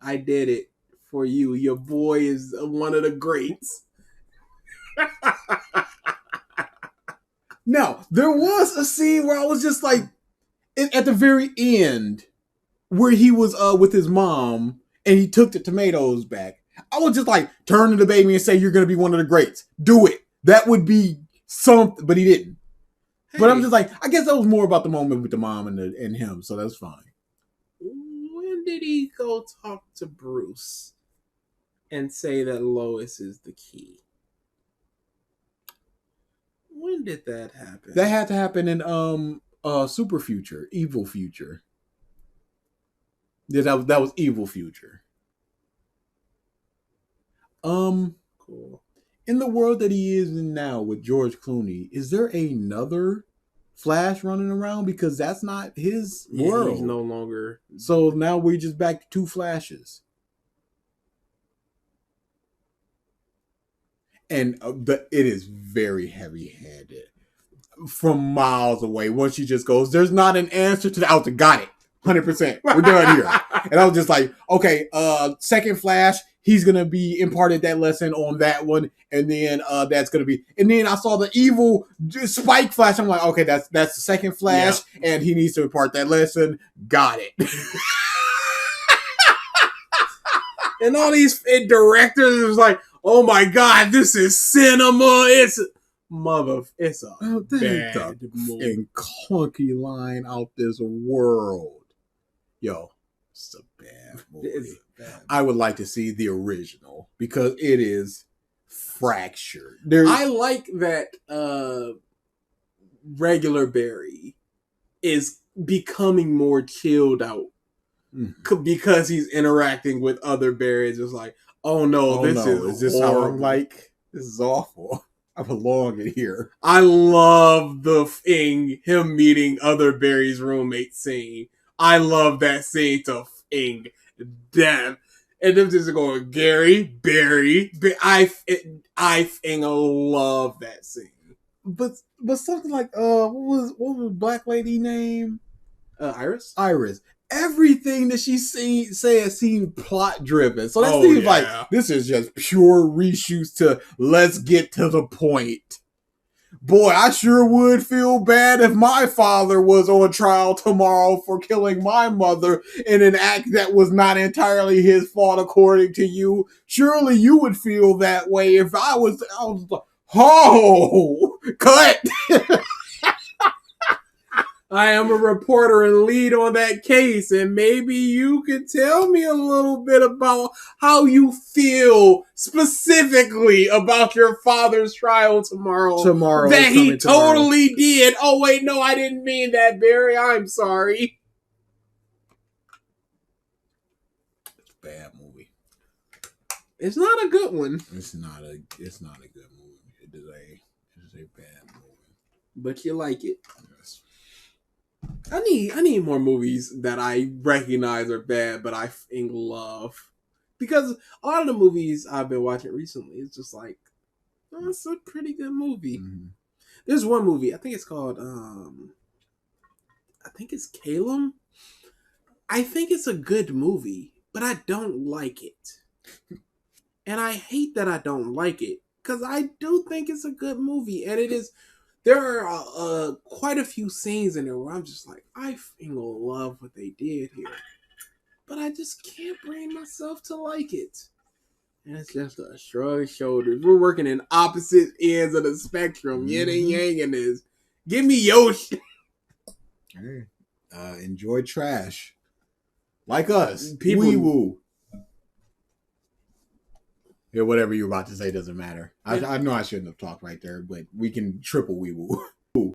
I did it for you. Your boy is one of the greats. Now, there was a scene where I was just like, at the very end, where he was with his mom, and he took the tomatoes back. I was just like, turn to the baby and say, you're going to be one of the greats. Do it. That would be something, but he didn't. Hey. But I'm just like, I guess that was more about the moment with the mom and him, so that's fine. When did he go talk to Bruce and say that Lois is the key? When did that happen? That had to happen in Super Future, Evil Future. Yeah, that was Evil Future. Cool. In the world that he is in now with George Clooney, is there another Flash running around? Because that's not his world. He's no longer. So now we're just back to two Flashes. And it is very heavy-handed. From miles away. Once she just goes, there's not an answer to the outer. Got it. 100%. We're done here. And I was just like, okay, second Flash, he's going to be imparted that lesson on that one. And then that's going to be... And then I saw the evil Spike Flash. I'm like, okay, that's the second Flash. Yeah. And he needs to impart that lesson. Got it. And all these directors was like, oh my God, this is cinema. It's a bad movie. And clunky line out this world. Yo, it's a bad movie. I would like to see the original because it is fractured. I like that regular Barry is becoming more chilled out because he's interacting with other Barrys. It's like, oh no, is this how I'm like? This is awful. I belong in here. I love him meeting other Barry's roommate scene. I love that scene to death. And them just going, Gary, Barry. I love that scene. But something like what was Black Lady name? Iris. Iris. Everything that she said seemed plot driven. So that Oh, seems yeah. like this is just pure reshoots to let's get to the point. Boy, I sure would feel bad if my father was on trial tomorrow for killing my mother in an act that was not entirely his fault, according to you. Surely you would feel that way if I was like, oh, cut. I am a reporter and lead on that case, and maybe you could tell me a little bit about how you feel specifically about your father's trial tomorrow. That he totally did. Oh, wait, no, I didn't mean that, Barry. I'm sorry. It's a bad movie. It's not a good one. It's not a good movie. It is a bad movie. But you like it. Yes. I need more movies that I recognize are bad, but I f***ing love. Because a lot of the movies I've been watching recently, it's just like, oh, it's a pretty good movie. Mm-hmm. There's one movie, I think it's called, I think it's Calum. I think it's a good movie, but I don't like it. And I hate that I don't like it, because I do think it's a good movie, and it is. There are quite a few scenes in there where I'm just like, I f***ing love what they did here. But I just can't bring myself to like it. And it's just a shrug of shoulders. We're working in opposite ends of the spectrum. Yin and yang in this. Give me your shit. Hey, enjoy trash. Like us. People- Wee woo. Yeah, whatever you're about to say doesn't matter. I know I shouldn't have talked right there, but we can triple wee woo.